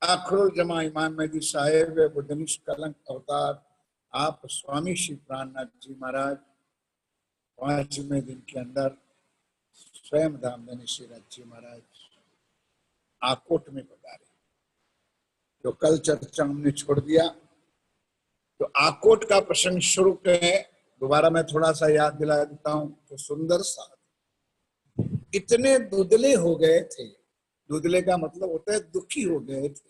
आखिरुल जमा इमाम मेहदी साहेब बुद्धनिश कलंक अवतार आप स्वामी श्री प्राणनाथ जी महाराज 5वें दिन के अंदर स्वयं धामधनी श्री राज जी महाराज आकोट में पधारे। जो कल चर्चा हमने छोड़ दिया, तो आकोट का प्रसंग शुरू करें। दोबारा मैं थोड़ा सा याद दिला देता हूं। तो सुंदर साथ इतने दुधले हो गए थे, दुधले का मतलब होता है दुखी हो गए थे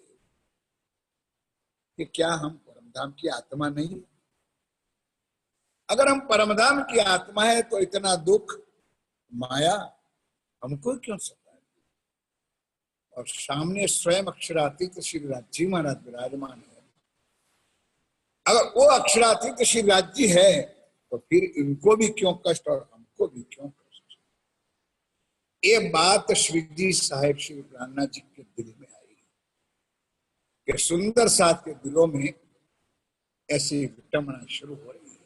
कि क्या हम परमधाम की आत्मा नहीं? अगर हम परमधाम की आत्मा है तो इतना दुख माया हमको क्यों सताए? और सामने स्वयं अक्षरातीत श्री राज जी महाराज विराजमान है। अगर वो अक्षरातीत श्री राज जी है तो फिर इनको भी क्यों कष्ट और हमको भी क्यों कष्ट? ये बात श्री जी साहेब श्री प्राणनाथ जी के दिल में आई कि सुंदर साथ के दिलों में ऐसी विटमना शुरू हो रही है।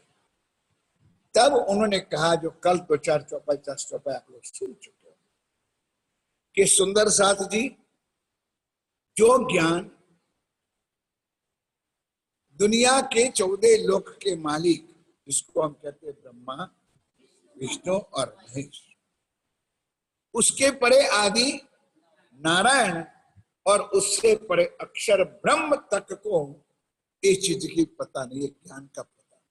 तब उन्होंने कहा, जो कल तो 4 चौपाई 10 चौपाई आप लोग सुन चुके हो, कि सुंदर साथ जी, जो ज्ञान दुनिया के 14 लोक के मालिक, जिसको हम कहते हैं ब्रह्मा विष्णु और महेश, उसके परे आदि नारायण और उससे परे अक्षर ब्रह्म तक को इस चीज की पता नहीं है, ज्ञान का पता।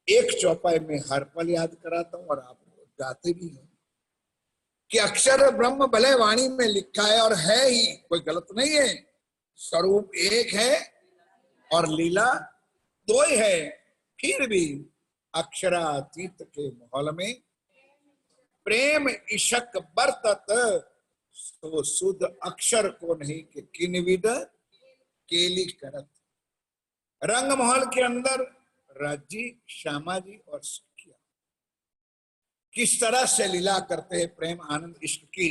एक चौपाई में हर पल याद कराता हूं और आप गाते भी हैं कि अक्षर ब्रह्म भले वाणी में लिखा है और है ही, कोई गलत नहीं है। स्वरूप एक है और लीला 2 है। फिर भी अक्षरातीत के माहौल में प्रेम इशक बरतत तो शुद्ध अक्षर को नहीं कि किनविद केली करत। रंग महल के अंदर राजी श्यामा जी और सखिया किस तरह से लीला करते हैं प्रेम आनंद इश्क की।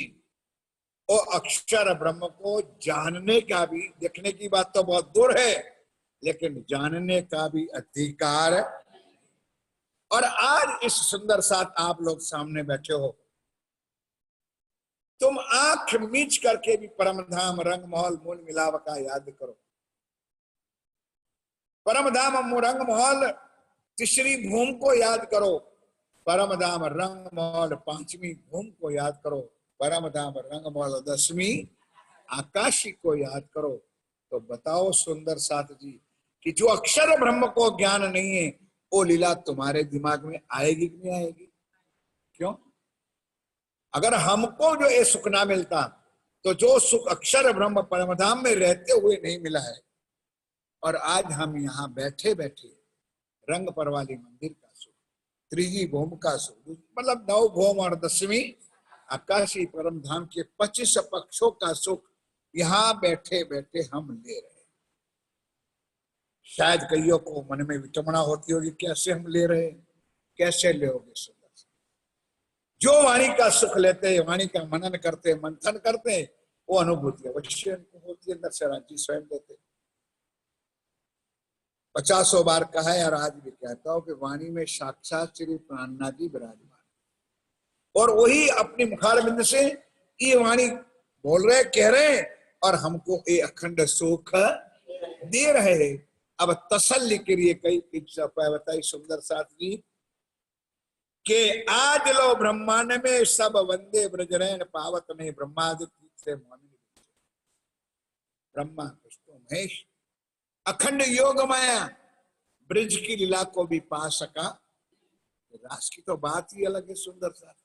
और अक्षर ब्रह्म को जानने का भी, देखने की बात तो बहुत दूर है, लेकिन जानने का भी अधिकार। और आज इस सुंदर साथ आप लोग सामने बैठे हो, तुम आंख मीच करके भी परमधाम रंग महल मूल मिलाव का याद करो। परमधाम रंग महल तीसरी भूमि को याद करो। परमधाम रंग महल 5वीं भूमि को याद करो। परमधाम रंग महल 10वीं आकाशी को याद करो। तो बताओ सुंदर साथ जी कि जो अक्षर ब्रह्म को ज्ञान नहीं है, वो लीला तुम्हारे दिमाग में आएगी कि नहीं आएगी? क्यों? अगर हमको जो ये सुख ना मिलता, तो जो सुख अक्षर ब्रह्म परमधाम में रहते हुए नहीं मिला है, और आज हम यहाँ बैठे बैठे रंग परवाली मंदिर का सुख, 3री भूमि का सुख, मतलब 9 भूमि और 10वीं आकाशी परमधाम के 25 पक्षों का सुख यहाँ बैठे बैठे हम ले रहे हैं। शायद कईयों को मन में विटमना होती होगी, कैसे हम ले रहे हैं, कैसे लोगे? सुंदर जो वाणी का सुख लेते हैं, वाणी का मनन करते हैं, मंथन करते हैं, वो अनुभूति अवश्य होती है, अंदर से राज्य स्वयं देते। 50 बार कहा है और आज भी कहता हूं कि वाणी में साक्षात श्री प्राणनाथ जी विराजमान, और वही अपनी मुखारबिंद से ये वाणी बोल रहे, कह रहे, और हमको ये अखंड सुख दे रहे हैं। अब तसल्ली के लिए कई इच्छा बताई सुंदर साथ जी के आज लो ब्रह्मांड में सब वंदे ब्रजरैन पावत में ब्रह्मादि से ब्रह्मा विष्णु महेश अखंड योग माया ब्रिज की लीला को भी पा सका। रास की तो बात ही अलग है। सुंदर सा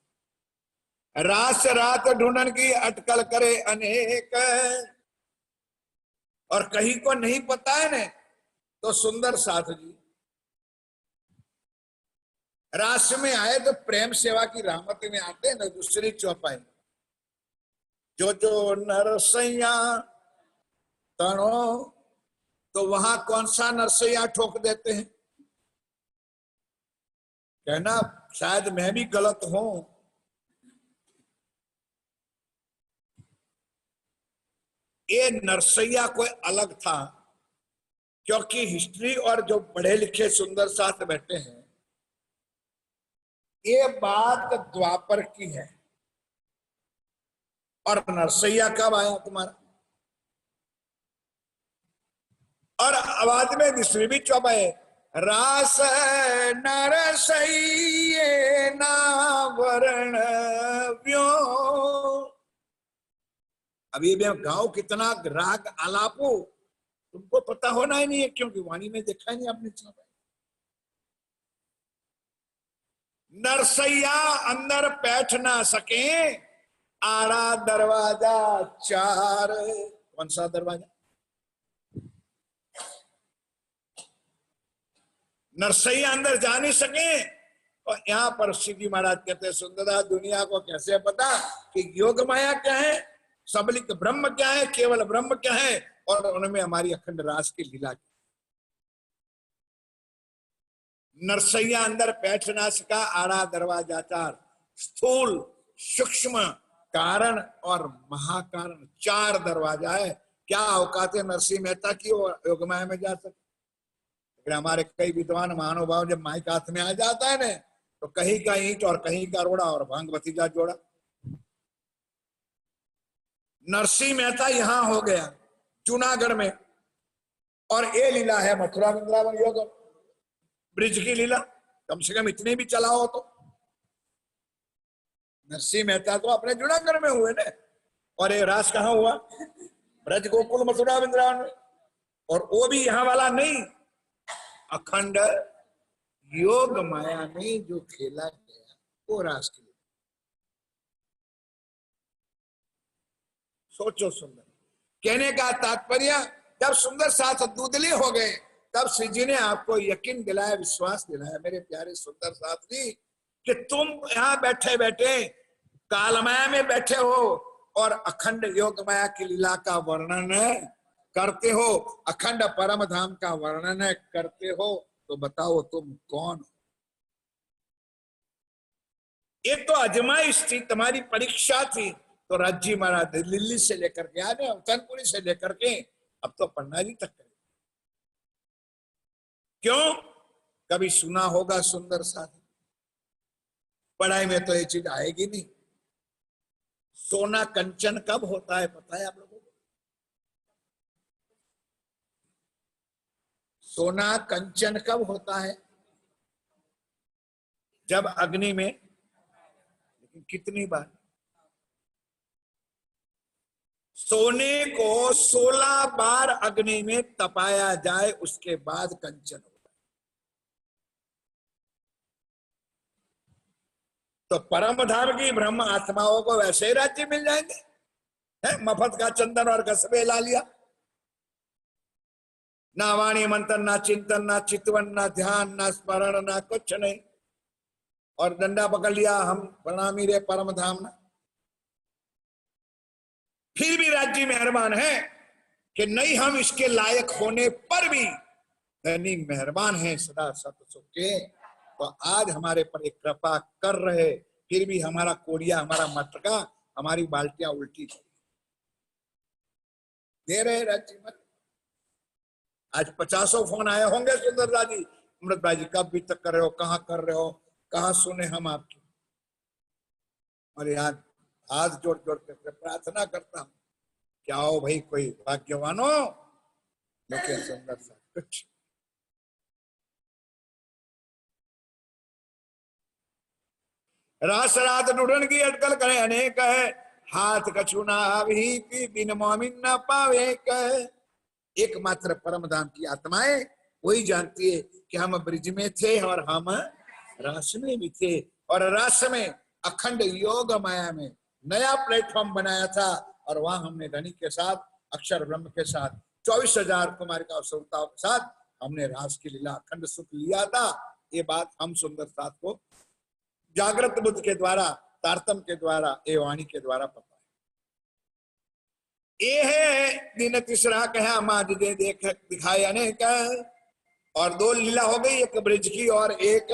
रास रात ढूंढन की अटकल करे अनेक, और कहीं को नहीं पता है न, तो सुंदर साथ जी रास में आए तो प्रेम सेवा की रामती में आते हैं ना। 2री चौपाई, जो जो नरसैया तणो, तो वहां कौन सा नरसैया ठोक देते हैं? कहना शायद मैं भी गलत हूं, ये नरसैया कोई अलग था, क्योंकि हिस्ट्री और जो पढ़े लिखे सुंदर साथ बैठे हैं, ये बात द्वापर की है। और नरसैया कब आया तुम्हारा? और आवाज में दूसरी भी चौप है, रास नरसइये ना वरण व्यो। अभी मैं गाओ कितना राग आलापो, तुमको पता होना ही नहीं है, क्योंकि वाणी में देखा ही नहीं आपने। नरसैया अंदर बैठ ना सके, आड़ा दरवाजा चार। कौन सा दरवाजा? नरसैया अंदर जा नहीं सके। और यहाँ पर श्री महाराज कहते हैं, सुंदरदास दुनिया को कैसे पता कि योग माया क्या है, सबलिक ब्रह्म क्या है, केवल ब्रह्म क्या है, और उनमें हमारी अखंड रास की लीला की। नरसैया अंदर बैठ ना सका, आड़ा दरवाजा चार। स्थूल, सूक्ष्म, कारण और महाकारण, चार दरवाजा है। क्या औकात है नरसिंह मेहता की योगमाया में जा सकते? लेकिन हमारे कई विद्वान महानुभाव जब माइक हाथ में आ जाता है ना, तो कहीं का ईंट और कहीं का रोड़ा और भांग भतीजा जोड़ा। नरसिंह मेहता यहां हो गया जूनागढ़ में, और ये लीला है मथुरा वृंदावन योग ब्रिज की लीला। कम से कम इतने भी चलाओ तो। नरसिंह मेहता तो अपने जूनागढ़ में हुए ना, और ये रास कहाँ हुआ? ब्रज गोकुल मथुरा वृंदावन में। और वो भी यहाँ वाला नहीं, अखंड योग माया में जो खेला गया वो रास की। सोचो सुंदर, कहने का तात्पर्य, जब सुंदर साथ दूधले हो गए, तब श्री जी ने आपको यकीन दिलाया, विश्वास दिलाया, मेरे प्यारे सुंदर साथी, कि तुम यहां बैठे बैठे कालमाया में बैठे हो और अखंड योग माया की लीला का वर्णन करते हो, अखंड परम धाम का वर्णन करते हो। तो बताओ तुम कौन हो? ये तो अजमाइश थी, तुम्हारी परीक्षा थी। तो राज्य महाराज दिल्ली से लेकर के आने, अवतनपुरी से लेकर के अब तो पन्ना जी तक करें। क्यों? कभी सुना होगा सुंदर साथी, पढ़ाई में तो ये चीज आएगी नहीं। सोना कंचन कब होता है पता है आप लोगों को? सोना कंचन कब होता है? जब अग्नि में, लेकिन कितनी बार? सोने को 16 बार अग्नि में तपाया जाए, उसके बाद कंचन होता है। तो परम धाम की ब्रह्म आत्माओं को वैसे ही राज्य मिल जाएंगे, है? मफत का चंदन और कसबे ला लिया, ना वाणी मंथन, ना चिंतन, ना चितवन, ना ध्यान, ना स्मरण, ना कुछ नहीं, और डंडा पकड़ लिया, हम प्रणामी रे परम धाम ना। फिर भी राज्य मेहरबान है कि नहीं, हम इसके लायक होने पर भी धनी मेहरबान है सदा सत सुख के। तो आज हमारे पर एक कृपा कर रहे, फिर भी हमारा कोड़िया, हमारा मटका, हमारी बाल्टियां उल्टी दे रहे राज्य में। आज 50 फोन आए होंगे सुंदरदा जी, अमृत भाई जी कब भी तक कर रहे हो, कहाँ कर रहे हो, कहाँ सुने हम आपकी। और यार हाथ जोड़ जोड़ कर प्रार्थना करता हूं, क्या हो भाई कोई भाग्यवानो, लेकिन सुंदर सा कुछ। रास रात ढूंढन की अटकल करे अनेक है, हाथ कछु ना भी बिन मोमिन ना पावे कह। एकमात्र परम धाम की आत्माएं वही जानती है कि हम ब्रिज में थे और हम रास में भी थे, और रास में अखंड योग माया में नया प्लेटफॉर्म बनाया था, और वहां हमने धनी के साथ, अक्षर ब्रह्म के साथ, 24,000 कुमारिका और सौताओं के साथ हमने रास की लीला अखंड सुख लिया था। ये बात हम सुंदर साथ को जागृत बुद्ध के द्वारा, तारतम के द्वारा, ए वाणी के द्वारा पता है। ये है दिन तीसरा कहा माज दे देख दिखाए अनेक, और 2 लीला हो गई, एक ब्रिज की और एक,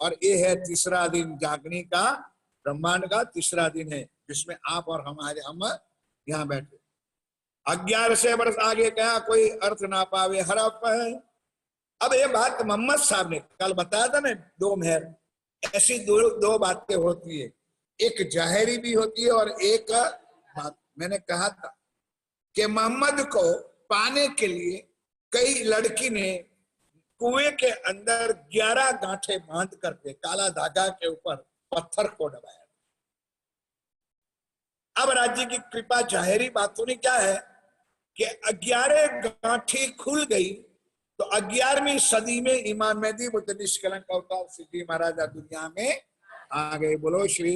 और ये है तीसरा दिन जागने का, ब्रह्मांड का तीसरा दिन है, जिसमें आप और हम यहाँ बैठे। 1100 वर्ष आगे कहा कोई अर्थ ना पावे हरप है। अब ये बात मोहम्मद साहब ने कल बताया था ना, 2 मेहर, ऐसी दो बातें होती है, एक जाहिरी भी होती है और एक बात। मैंने कहा था कि मोहम्मद को पाने के लिए कई लड़की ने कुएं के अंदर 11 गांठें बांध करके काला धागा के ऊपर पत्थर को दबाया। अब राज्य की कृपा जाहिरी बातों ने क्या है कि 11 गांठी खुल गई, तो 11वीं सदी में इमाम मेहदी बुद्ध निष्कलंक अवतार सिद्धि महाराजा दुनिया में आ गए। बोलो श्री।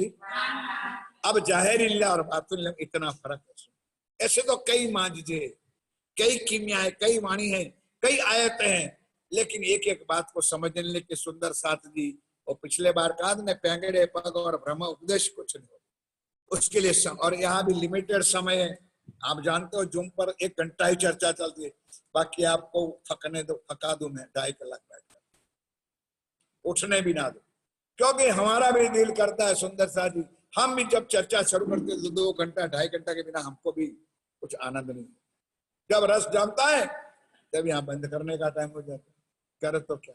अब जाहिरिल्लाह और बातुल्लाह इतना फर्क है। ऐसे तो कई मांझे, कई कीमियाएं, कई वाणी हैं, कई आयतें हैं, लेकिन एक एक बात को समझने लेके सुंदर साथ जी और पिछले बार कहा ने पैंगड़े पग और ब्रह्म उपदेश कुछ नहीं हो उसके लिए और यहाँ भी लिमिटेड समय है। आप जानते हो जूम पर 1 घंटा ही चर्चा चलती है, बाकी आपको थकने दो, थका दूं मैं 2.5 कलाक बैठ कर, उठने भी ना दो, क्योंकि हमारा भी दिल करता है सुंदर सा जी, हम भी जब चर्चा शुरू करते तो 2 घंटा 2.5 घंटा के बिना हमको भी कुछ आनंद नहीं। जब रस जमता है तब यहाँ बंद करने का टाइम हो जाता है, करे तो क्या।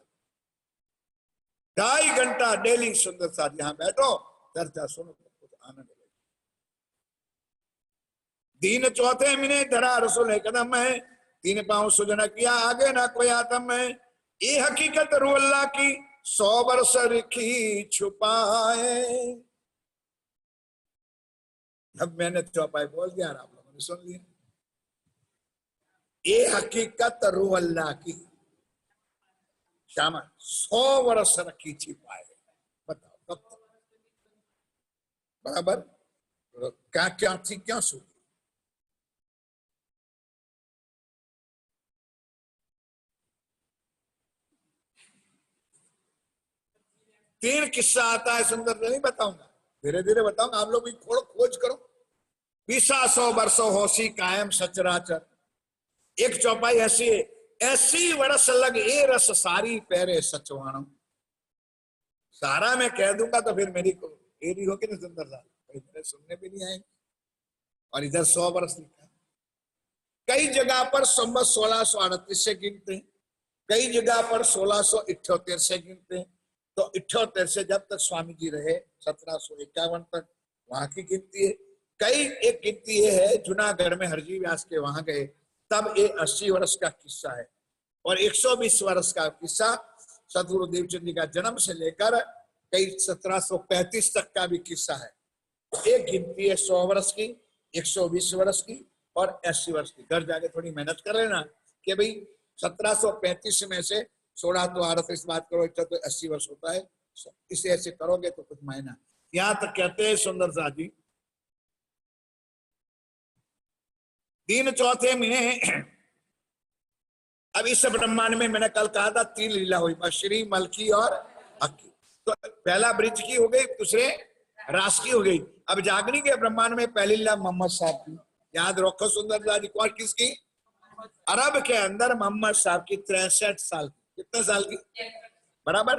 2.5 घंटा डेली सुंदर सा यहाँ बैठो, चर्चा सुनो, कुछ आनंद। दीन चौथे मिने धरा रसूल कदम है, 3 पांव सुजना किया आगे ना कोई आतम है, ये हकीकत रू अल्लाह की 100 वर्ष रखी छुपाए। अब मैंने चौपाई बोल दिया, आप लोगों ने सुन लिया। ये हकीकत रू अल्लाह की शामा 100 वर्ष रखी छिपाए। बताओ कब तक? बराबर क्या क्या थी, क्या सुनी। तीन किस्सा आता है सुंदर, नहीं बताऊंगा, धीरे धीरे बताऊंगा, आप लोग भी खोज करो। 200 वर्षों होसी कायम सचराचर, एक चौपाई ऐसी है, ऐसी वर्ष लग ए रस सारी पैरे सचवाणम। सारा मैं कह दूंगा तो फिर मेरी एरी होगी ना सुंदर सा, मेरे सुनने भी नहीं आएंगे। और इधर 100 वर्ष लिखा, कई जगह पर संवत 1638 से गिनते हैं, कई जगह पर 1678 से गिनते हैं। तो 78 से जब तक स्वामी जी रहे 1751 तक वहां की गिनती है। कई एक गिनती ये है जूनागढ़ में हरजी व्यास के वहां गए तब ये 80 वर्ष का किस्सा है, और 120 वर्ष का किस्सा सदगुरु देवचंद जी का जन्म से लेकर कई 1735 तक का भी किस्सा है। एक गिनती है 100 वर्ष की, 120 वर्ष की और 80 वर्ष की। घर जाके थोड़ी मेहनत कर लेना कि भाई 1735 में से 16 तो 38 बात करो, इतना तो 80 वर्ष होता है। इसे ऐसे करोगे तो कुछ मायना। यहां तक कहते हैं सुंदर सा जी, दीन चौथे महीने। अब इस ब्रह्मांड में मैंने कल कहा था 3 लीला हुई, मशरी, मलकी और हकी। तो पहला ब्रिज की हो गई, दूसरे रास की हो गई। अब जागनी के ब्रह्मांड में पहली लीला मोहम्मद साहब की, याद रखो सुंदर सा जी। कौन किसकी? अरब के अंदर मोहम्मद साहब की 63 साल की। कितने साल की? बराबर।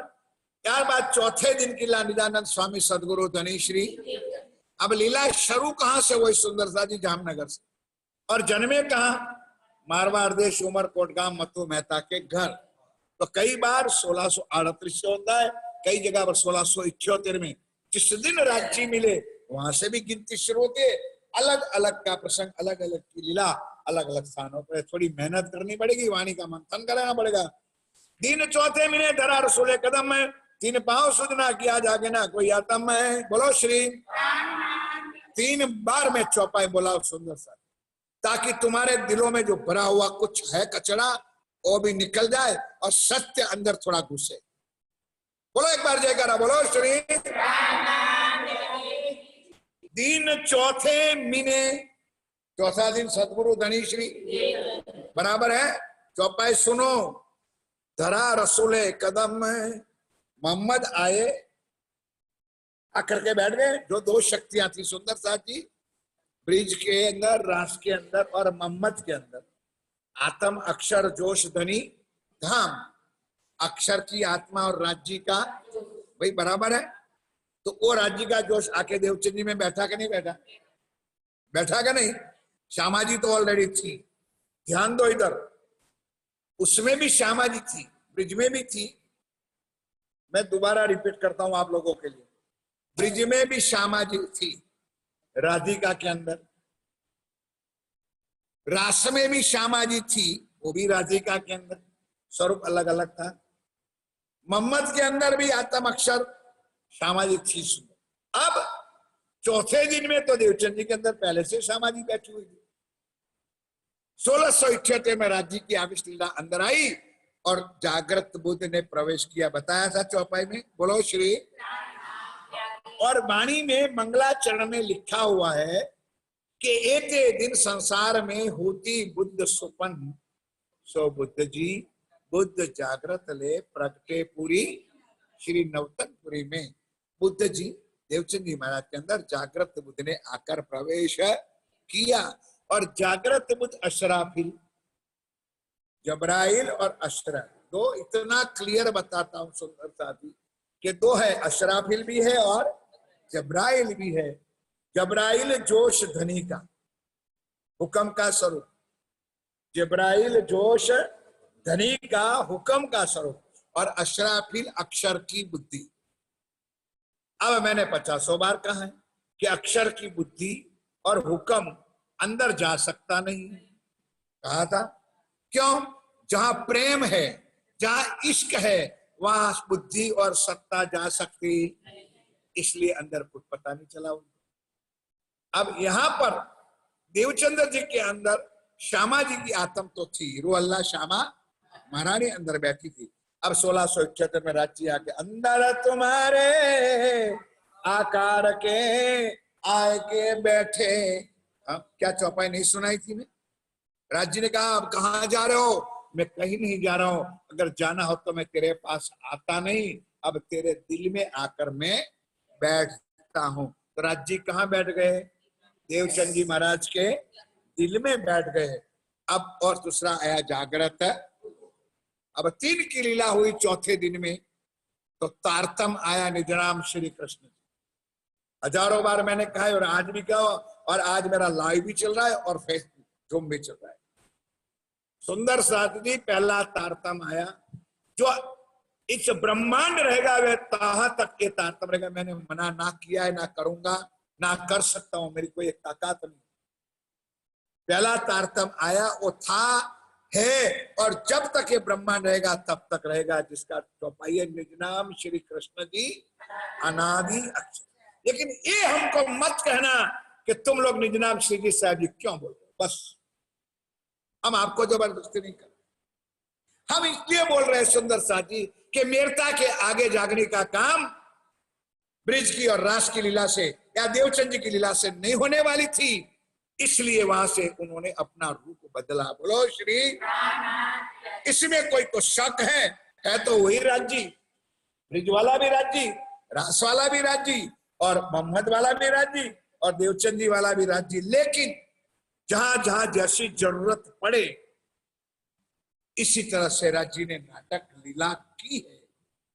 त्यार बाद चौथे दिन की लीला निजानंद स्वामी सदगुरु धनी श्री। अब लीला शुरू कहां से हुई सुंदर सा जी? जामनगर से। और जन्मे कहा? मारवाड़ देश, उमरकोट गांव, मत्तू मेहता के घर। तो कई बार 1638 से होता है, कई जगह पर 1678 में। जिस दिन राज्य मिले वहां से भी गिनती शुरू होती है। अलग अलग का प्रसंग, अलग अलग की लीला, अलग अलग स्थानों पर। थोड़ी मेहनत करनी पड़ेगी, वाणी का मंथन कराना पड़ेगा। दिन चौथे महीने धरा रसूले कदम में, 3 पांव सुजना किया जागे ना कोई आतम है। बोलो श्री। 3 बार में चौपाई बोला सुंदर सा, ताकि तुम्हारे दिलों में जो भरा हुआ कुछ है कचरा वो भी निकल जाए और सत्य अंदर थोड़ा घुसे। बोलो एक बार जयकारा, बोलो श्री। दिन चौथे महीने, चौथा दिन सतगुरु धनी श्री। बराबर है। चौपाई सुनो। धरा रसूले कदम में, मोहम्मद आए, आकर के बैठ गए। जो 2 शक्तियां थी सुंदर सा जी, ब्रिज के अंदर, रास के अंदर और मोहम्मद के अंदर। आत्म अक्षर जोश धनी धाम, अक्षर की आत्मा और राज्य का भाई बराबर है। तो वो राज्य का जोश आके देवचंद जी में बैठा कि नहीं बैठा? बैठा का नहीं? श्यामा जी तो ऑलरेडी थी। ध्यान दो इधर, उसमें भी श्यामा जी थी, ब्रिज में भी थी। मैं दोबारा रिपीट करता हूं आप लोगों के लिए, ब्रिज में भी श्यामा जी थी, राधिका के अंदर। रास में भी श्यामा जी थी, वो भी राधिका के अंदर स्वरूप अलग अलग था। मोहम्मद के अंदर भी आत्म अक्षर श्यामा जी थी सुंदर। अब चौथे दिन में तो देवचंद जी के अंदर पहले से श्यामा जी बैठी हुई थी। 1678 में राज्य की आविष्ट लीला अंदर आई और जागृत बुद्ध ने प्रवेश किया, बताया था चौपाई में। बोलो श्री। और वाणी में मंगलाचरण में लिखा हुआ है कि एते दिन संसार में होती बुद्ध सुपन, सो बुद्ध जी बुद्ध जागृत ले प्रगटे पूरी श्री नवतनपुरी में। बुद्ध जी देवचंद जी महाराज के अंदर जागृत बुद्ध ने आकर प्रवेश किया। और जागृत बुद्ध अशराफिल, जबराइल और अशरफ, दो इतना क्लियर बताता हूं सुंदर साथी कि दो है, अशराफिल भी है और जबराइल भी है। जबराइल जोश धनी का, हुक्म का स्वरूप, जबराइल जोश धनी का हुक्म का स्वरूप, और अशराफिल अक्षर की बुद्धि। अब मैंने 50 बार कहा है कि अक्षर की बुद्धि और हुक्म अंदर जा सकता नहीं, कहा था। क्यों? जहां प्रेम है, जहां इश्क है, वहां बुद्धि और सत्ता जा सकती, इसलिए अंदर कुछ पता नहीं चला उनको। अब यहां पर देवचंद्र जी के अंदर श्यामा जी की आत्म तो थी, रू अल्लाह श्यामा महारानी अंदर बैठी थी। अब 1678 में राज्य आके अंदर तुम्हारे आकार के आए के बैठे। क्या चौपाई नहीं सुनाई थी मैं? राज्य ने कहा अब कहाँ जा रहे हो? मैं कहीं नहीं जा रहा हूं, अगर जाना हो तो मैं तेरे पास आता नहीं, अब तेरे दिल में आकर मैं बैठता हूं। तो राज्य कहाँ बैठ गए? देवचंद जी महाराज के दिल में बैठ गए। अब और दूसरा आया जागृत। अब 3 की लीला हुई चौथे दिन में, तो तारतम आया निजनाम श्री कृष्ण। हजारों बार मैंने कहा है और आज भी कहा, और आज मेरा लाइव भी चल रहा है और फेसबुक जूम भी चल रहा है। सुंदर साथ जी पहला तारतम आया, जो इस ब्रह्मांड रहेगा वह ताहा तक के तारतम रहेगा। मैंने मना ना किया है, ना करूंगा, ना कर सकता हूं, मेरी कोई ताकत नहीं। पहला तारतम आया, वो था, है, और जब तक ये ब्रह्मांड रहेगा तब तक रहेगा, जिसका चौपाई है निजनाम श्री कृष्ण जी अनादि अक्षर। लेकिन ये हमको मत कहना कि तुम लोग निजनाम श्री जी साहब जी क्यों बोल रहे हो, बस हम आपको जबरदस्ती नहीं कर, हम इसलिए बोल रहे हैं सुंदर साथी कि मेरता के आगे जागने का काम ब्रिज की और रास की लीला से या देवचंद जी की लीला से नहीं होने वाली थी, इसलिए वहां से उन्होंने अपना रूप बदला। बोलो श्री। इसमें कोई तो शक है तो वही राज्य, ब्रिज वाला भी राज्य, रास वाला भी राज्य, और मोहम्मद वाला भी राज्य, और देवचंद जी वाला भी राज्य। लेकिन जहां जहां जैसी जरूरत पड़े, इसी तरह से राज्य ने नाटक लीला की है।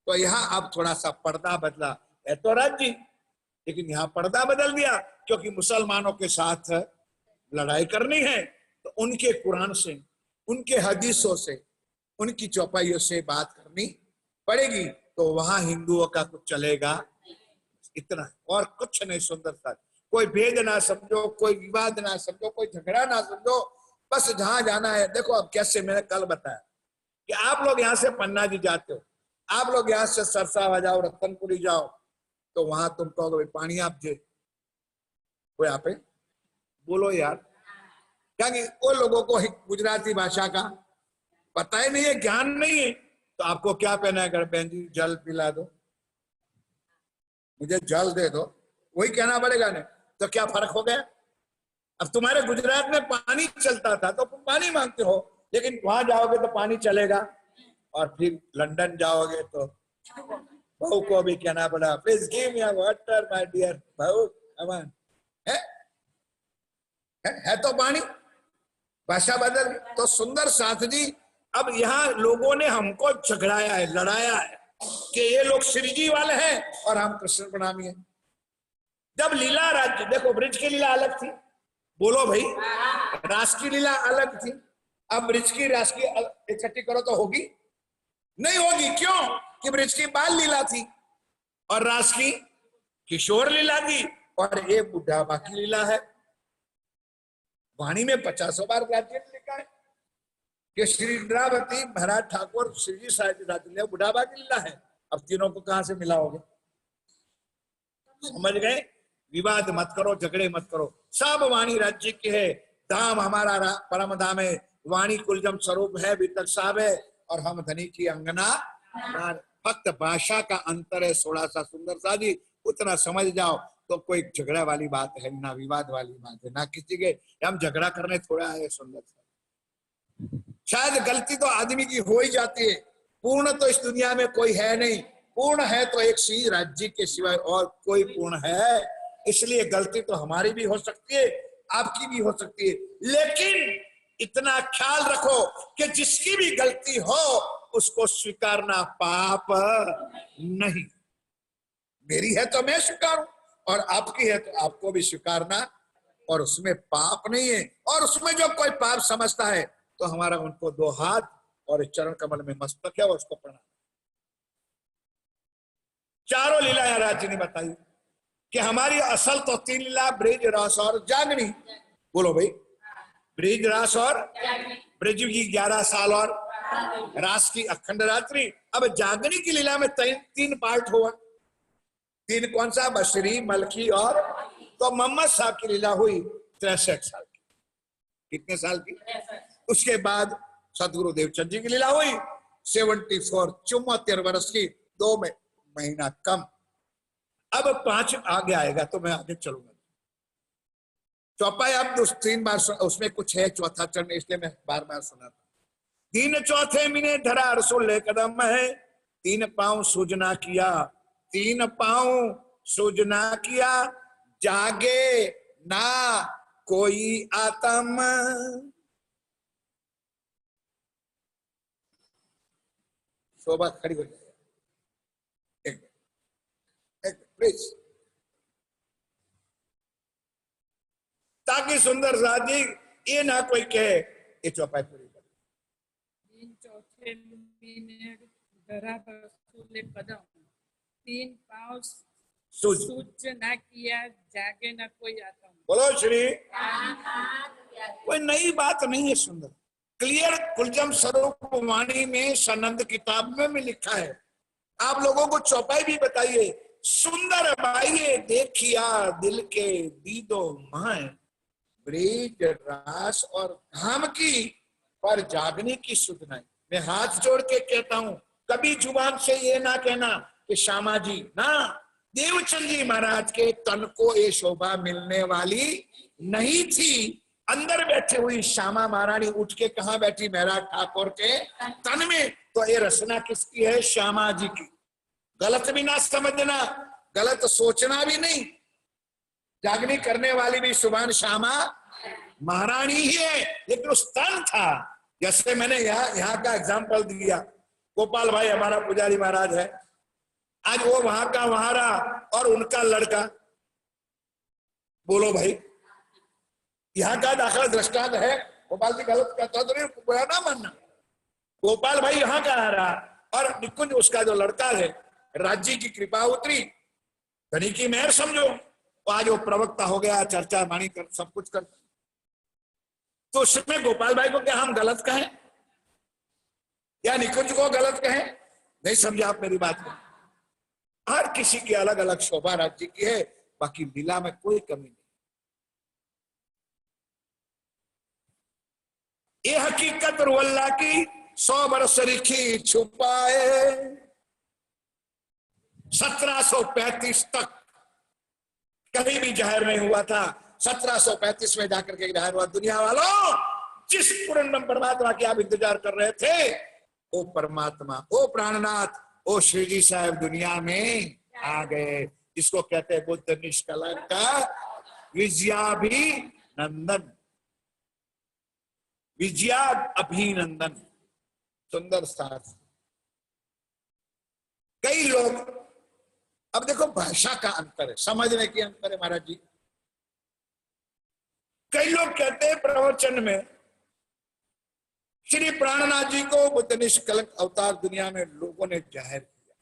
तो यहाँ अब थोड़ा सा पर्दा बदला है, तो राज्य, लेकिन यहाँ पर्दा बदल दिया क्योंकि मुसलमानों के साथ लड़ाई करनी है, तो उनके कुरान से, उनके हदीसों से, उनकी चौपाइयों से बात करनी पड़ेगी। तो वहां हिंदुओं का कुछ चलेगा, इतना और कुछ नहीं। सुंदर सा कोई भेद ना समझो, कोई विवाद ना समझो, कोई झगड़ा ना समझो, बस जहां जाना है। देखो अब कैसे मैंने कल बताया कि आप लोग यहाँ से पन्ना जी जाते हो, आप लोग यहाँ से सरसावा जाओ, रतनपुरी जाओ, तो वहां तुम कहोगे पानी आप जे कोई आप बोलो यार, क्या वो लोगों को गुजराती भाषा का पता ही नहीं है, ज्ञान नहीं है, तो आपको क्या पहना है? बहन जी जल पिला दो, मुझे जल दे दो, वही कहना पड़ेगा नहीं तो क्या फर्क हो गया? अब तुम्हारे गुजरात में पानी चलता था तो तुम पानी मांगते हो, लेकिन वहां जाओगे तो पानी चलेगा, और फिर लंदन जाओगे तो बहू को भी कहना पड़ा please give me water my dear बहू, कम ऑन। है तो पानी, भाषा बदल। तो सुंदर साथ जी अब यहाँ लोगों ने हमको झगड़ाया है, लड़ाया है कि ये लोग श्री जी वाले हैं और हम कृष्ण प्रणामी हैं। जब लीला राज्य, देखो ब्रिज की लीला अलग थी, बोलो भाई, रास की लीला अलग थी। अब ब्रिज की रास की इकट्ठी करो तो होगी? नहीं होगी। क्यों? कि ब्रिज की बाल लीला थी और रास की किशोर लीला थी, और ये बुढ़ापा की लीला है। वाणी में 50 बार राज्य लिखा है कि श्री इंद्रावती महाराज ठाकुर श्री जी साहित्य बुढ़ाबा की लीला है। अब तीनों को कहां से मिलाओगे? समझ गए? विवाद मत करो, झगड़े मत करो। सब वाणी राज्य की है, धाम हमारा परम धाम है, वाणी कुलजम स्वरूप है, वितक साहब है, और हम धनी की अंगना। फक्त भाषा का अंतर है थोड़ा सा सुंदर सा जी, उतना समझ जाओ तो कोई झगड़ा वाली बात है ना, विवाद वाली बात है ना, किसी के हम झगड़ा करने थोड़ा है सुंदर सा। शायद गलती तो आदमी की हो ही जाती है, पूर्ण तो इस दुनिया में कोई है नहीं, पूर्ण है तो एक श्री राज्य के सिवाय और कोई पूर्ण है, इसलिए गलती तो हमारी भी हो सकती है, आपकी भी हो सकती है, लेकिन इतना ख्याल रखो कि जिसकी भी गलती हो उसको स्वीकारना पाप नहीं। मेरी है तो मैं स्वीकारूं, और आपकी है तो आपको भी स्वीकारना, और उसमें पाप नहीं है। और उसमें जो कोई पाप समझता है तो हमारा उनको दो हाथ और चरण कमल में मस्तक है, और उसको प्रणाम। चारों लीला महाराज जी ने बताई कि हमारी असल तो 3 लीला, ब्रिज, रास और जागनी। बोलो भाई, ब्रिज, रास और ब्रिज की 11 साल और रास की अखंड रात्रि। अब जागनी की लीला में 3 पार्ट हुआ। 3 कौन सा? बशरी, मलकी और, तो मोहम्मद साहब की लीला हुई 63 साल की। कितने साल की? उसके बाद सदगुरु देवचंद जी की लीला हुई 74, 74 वर्ष की, 2 महीना कम। अब 5 आगे आएगा तो मैं आगे चलूंगा। चौपाई अब 3 बार उसमें कुछ है, चौथा चरण, इसलिए मैं बार सुना था। 3 चौथे मिने धरा रसूल कदम है, 3 पांव सूजना किया, 3 पांव सूजना किया, जागे ना कोई आत्म। शोभा खड़ी हो जाएगा, एक प्लीज, ताकि सुंदर साथी ये ना कोई कहे ये चौपाई पूरी कर। 3 चौथे महीने धरा रसूल कदम, 3 पांव सूज ना किया, जागे ना कोई आत्म। बोलो श्री। कोई नई बात नहीं है, सुंदर क्लियर कुलजम स्वरूप वाणी में सनंद किताब में लिखा है। आप लोगों को चौपाई भी बताइए, सुंदर बाइये देखिया दिल के दीदो माए, ब्रिज, रास और धाम की पर जागने की सुध नहीं। मैं हाथ जोड़ के कहता हूं, कभी जुबान से ये ना कहना कि श्यामा जी ना, देवचंद जी महाराज के तन को ये शोभा मिलने वाली नहीं थी। अंदर बैठी हुई श्यामा महारानी उठ के कहा बैठी? महाराज ठाकुर के तन में। तो ये रचना किसकी है? श्यामा जी की। गलत भी ना समझना, गलत सोचना भी नहीं। जागनी करने वाली भी सुभान श्यामा महारानी ही है, लेकिन उस तन था। जैसे मैंने यहाँ का एग्जाम्पल दिया, गोपाल भाई हमारा पुजारी महाराज है, आज वो वहां का वहां रहा और उनका लड़का, बोलो भाई, यहाँ का दाखिला दृष्टांत है। गोपाल जी गलत कहता तो नहीं, बुरा ना मानना। गोपाल भाई यहाँ का रहा और निकुंज उसका जो लड़का है, राज्य की कृपा उतरी, धनी की मेहर समझो, तो आज वो प्रवक्ता हो गया, चर्चा वाणी कर सब कुछ करता। तो उसमें गोपाल भाई को क्या हम गलत कहें या निकुंज को गलत कहें? नहीं समझे आप मेरी बात को? हर किसी की अलग अलग शोभा राज्य की है, बाकी लीला में कोई कमी नहीं। ये हकीकत रुअल्लाह की 100 बरस रिखी छुपाए, 1735 तक कहीं भी जाहिर नहीं हुआ था। 1735 में जाकर के जाहिर हुआ। दुनिया वालों, जिस पूर्ण परमात्मा की आप इंतजार कर रहे थे, वो परमात्मा, वो प्राणनाथ, वो श्री जी साहब दुनिया में आ गए। जिसको कहते हैं बुद्ध निष्कलंक का विजयाभिनंदन, विजया अभिनंदन। सुंदर सार। कई लोग, अब देखो भाषा का अंतर है, समझने की अंतर है महाराज जी। कई लोग कहते हैं प्रवचन में श्री प्राणनाथ जी को बुद्ध निष्कलंक अवतार दुनिया में लोगों ने जाहिर किया।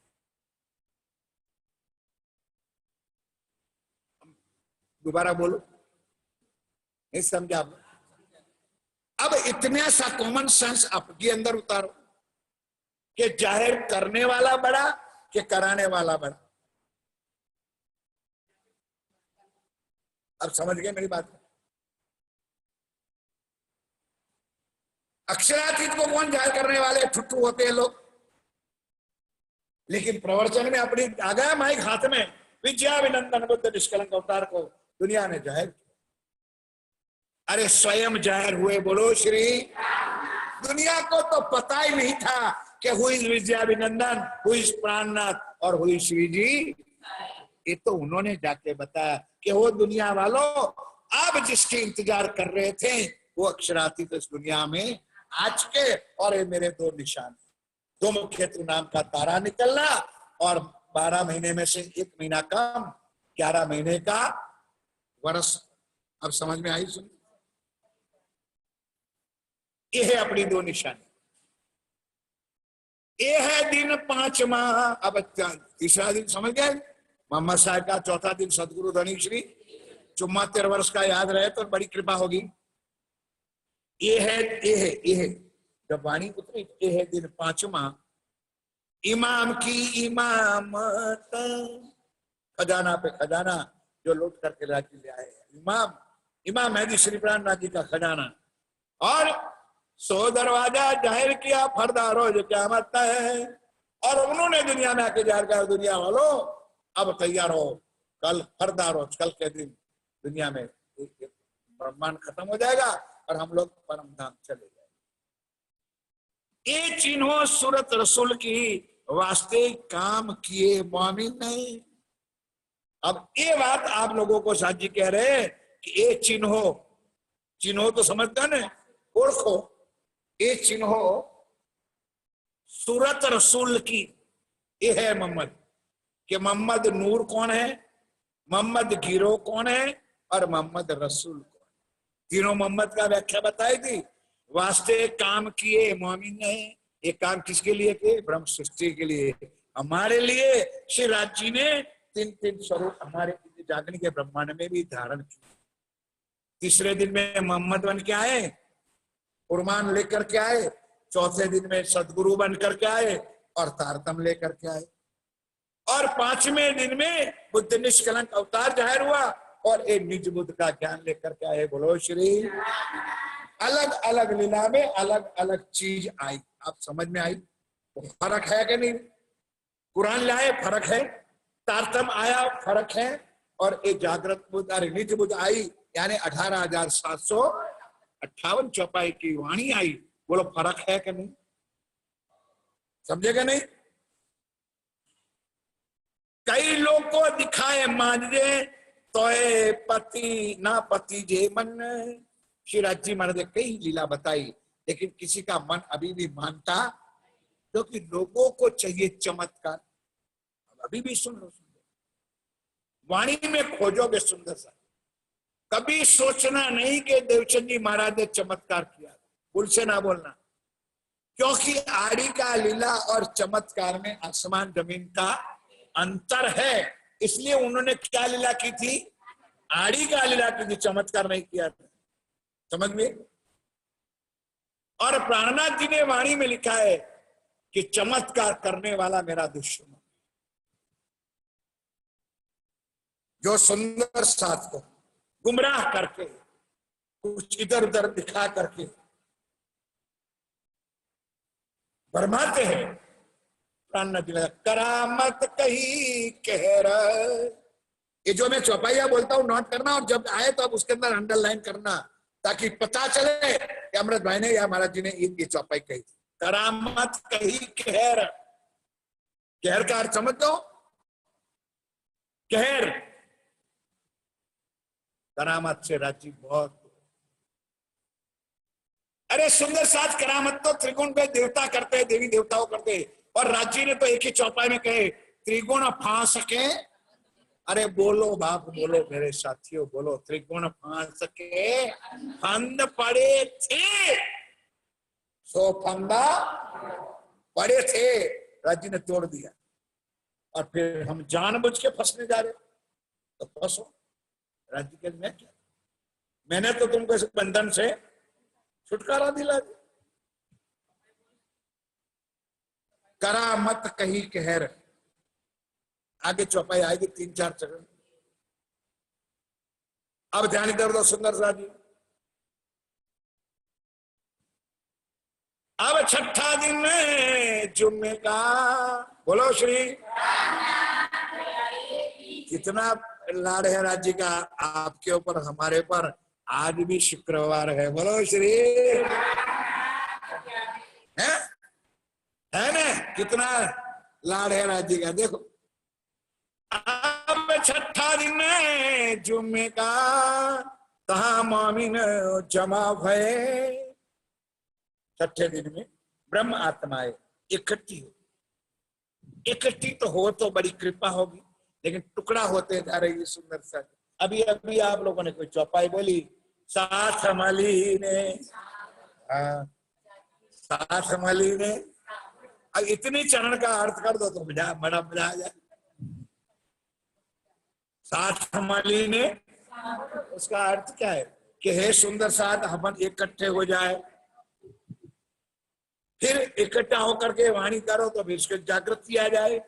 दोबारा बोलो, नहीं समझा आप? अब इतना सा कॉमन सेंस आपके अंदर उतारो कि जाहिर करने वाला बड़ा कि कराने वाला बड़ा। अब समझ गए मेरी बात? अक्षरातीत को कौन जाहिर करने वाले? ठुट्टू होते हैं लोग। लेकिन प्रवचन में अपनी आ गया माइक हाथ में, विद्याभिनंदन बुद्ध निष्कलंक अवतार को दुनिया ने जाहिर किया। अरे स्वयं जाहिर हुए, बोलो श्री। दुनिया को तो पता ही नहीं था कि हुई विद्याभिनंदन, हुई प्राणनाथ और हुई श्री जी। ये तो उन्होंने जाके बताया कि वो दुनिया वालों, अब जिसकी इंतजार कर रहे थे वो अक्षरातीत इस दुनिया में आ चुके। और ये मेरे दो निशान, दो मुख्यत्र नाम का तारा निकलना और 12 महीने में से 1 महीना कम, 11 महीने का वर्ष। अब समझ में आई? सुन, ये है अपनी दो निशानी। ये है दिन 5वां। अब तीसरा दिन समझ गए? मोहम्मद साहब का चौथा दिन सदगुरु धनी श्री 74 वर्ष का याद रहे तो बड़ी कृपा होगी। ये है जब वाणी उतरी, ये है दिन 5वां। इमाम की इमामत, खजाना पे खजाना जो लूट करके लाके ले आए। इमाम है जी श्री प्राणनाथ जी का खजाना। और 100 दरवाजा जाहिर किया, फरदा रोज क़यामत है। और उन्होंने दुनिया में आके जाहिर किया, दुनिया वालों अब तैयार हो, कल फरदा रोज, कल के दिन दुनिया में ब्रह्मांड खत्म हो जाएगा और हम लोग परम धाम चले जाएंगे। ये चिन्हों सूरत रसूल की वास्ते काम किए मोमिन नहीं। अब ये बात आप लोगों को साथ जी कह रहे हैं कि ये चिन्हों तो समझता ना, ओरखो। ये चिन्हों सूरत रसूल की, ये है मोहम्मद। कि मोहम्मद नूर कौन है, मोहम्मद गिरो कौन है और मोहम्मद रसूल कौन है। तीनों मोहम्मद का व्याख्या बताई थी। वास्ते काम किए मोमिन ने। ये काम किसके लिए किए? ब्रह्म सृष्टि के लिए, हमारे लिए। श्री राज जी ने 3 स्वरूप हमारे जागने के ब्रह्मांड में भी धारण किए। तीसरे दिन में मोहम्मद बन के आए, कुर्बान लेकर के आए। चौथे दिन में सदगुरु बन करके आए और तारतम लेकर के आए। और 5वें दिन में बुद्ध निष्कलंक अवतार जाहिर हुआ और एक निज बुद्ध का ज्ञान लेकर के आए। बोलो श्री। अलग अलग लीला में अलग अलग चीज आई। आप समझ में आई? तो फर्क है कि नहीं? कुरान लाए, फर्क है। तारतम आया, फर्क है। और एक जागृत बुद्ध, अरे निज बुद्ध आई, यानी 18,758 चौपाई की वाणी आई। बोलो फर्क है कि नहीं? समझेगा नहीं? कई लोग को दिखाए मांझे तोए पति ना पति जे मन। श्री राज जी महाराज ने कई लीला बताई, लेकिन किसी का मन अभी भी मानता, क्योंकि लोगों को चाहिए चमत्कार। अभी भी सुन लो, वाणी में खोजोगे सुंदर सा। कभी सोचना नहीं कि देवचंद जी महाराज ने चमत्कार किया, भूल से ना बोलना। क्योंकि आड़ी का लीला और चमत्कार में आसमान जमीन का अंतर है। इसलिए उन्होंने क्या लीला की थी? आड़ी का लीला की थी, चमत्कार नहीं किया था। समझ में? और प्राणनाथ जी ने वाणी में लिखा है कि चमत्कार करने वाला मेरा दुश्मन, जो सुंदर साथ को गुमराह करके कुछ इधर उधर दिखा करके भरमाते हैं। प्राणनाथ जी ने करामत कही कह रहा। ये जो मैं चौपाइया बोलता हूं नोट करना, और जब आए तो अब उसके अंदर अंडरलाइन करना, ताकि पता चले कि अमृत भाई ने या महाराज जी ने ये चौपाई कही थी। करामत कही कहर। कहर का अर्थ समझ दो। कहर करामत से राजी बहुत। अरे सुंदर साथ करामत तो त्रिगुण पे देवता करते, देवी देवताओं करते। और राजी ने तो एक ही चौपाई में कहे त्रिगुण फांस के। अरे बोलो बाप, बोलो मेरे साथियों, बोलो। त्रिगुण फांस के फंद पड़े थे, सो फंदा पड़े थे, राजी ने तोड़ दिया। और फिर हम जानबूझ के फंसने जा रहे, तो फंसो। राजी के मैं क्या, मैंने तो तुमको इस बंधन से छुटकारा दिला दे। करा मत कही कहर, आगे चौपाई आएगी 3-4 चरण। अब ध्यान इधर दो सुंदर सा जी। अब छठा दिन जुम्मे का, बोलो श्री। कितना लाड़ है राज्य का आपके ऊपर, हमारे पर। आज भी शुक्रवार है, बोलो श्री। है ना, कितना लाड़ है राज्य का। देखो अब छठा दिन जुम्मे का, तहा मोमिन जमा भये। छठे दिन में ब्रह्म आत्माएं इकट्ठी हो, इकट्ठी तो हो तो बड़ी कृपा होगी, लेकिन टुकड़ा होते जा रही है सुंदर सा। अभी अभी आप लोगों ने कोई चौपाई बोली, साथ मली ने, साथ मली ने। अब इतनी चरण का अर्थ कर दो तो बड़ा मजा आ जाए। साथ मली ने, उसका अर्थ क्या है कि हे सुंदर साथ अपन इकट्ठे हो जाए, फिर इकट्ठा होकर के वाणी करो तो फिर उसके जागृति आ जाए।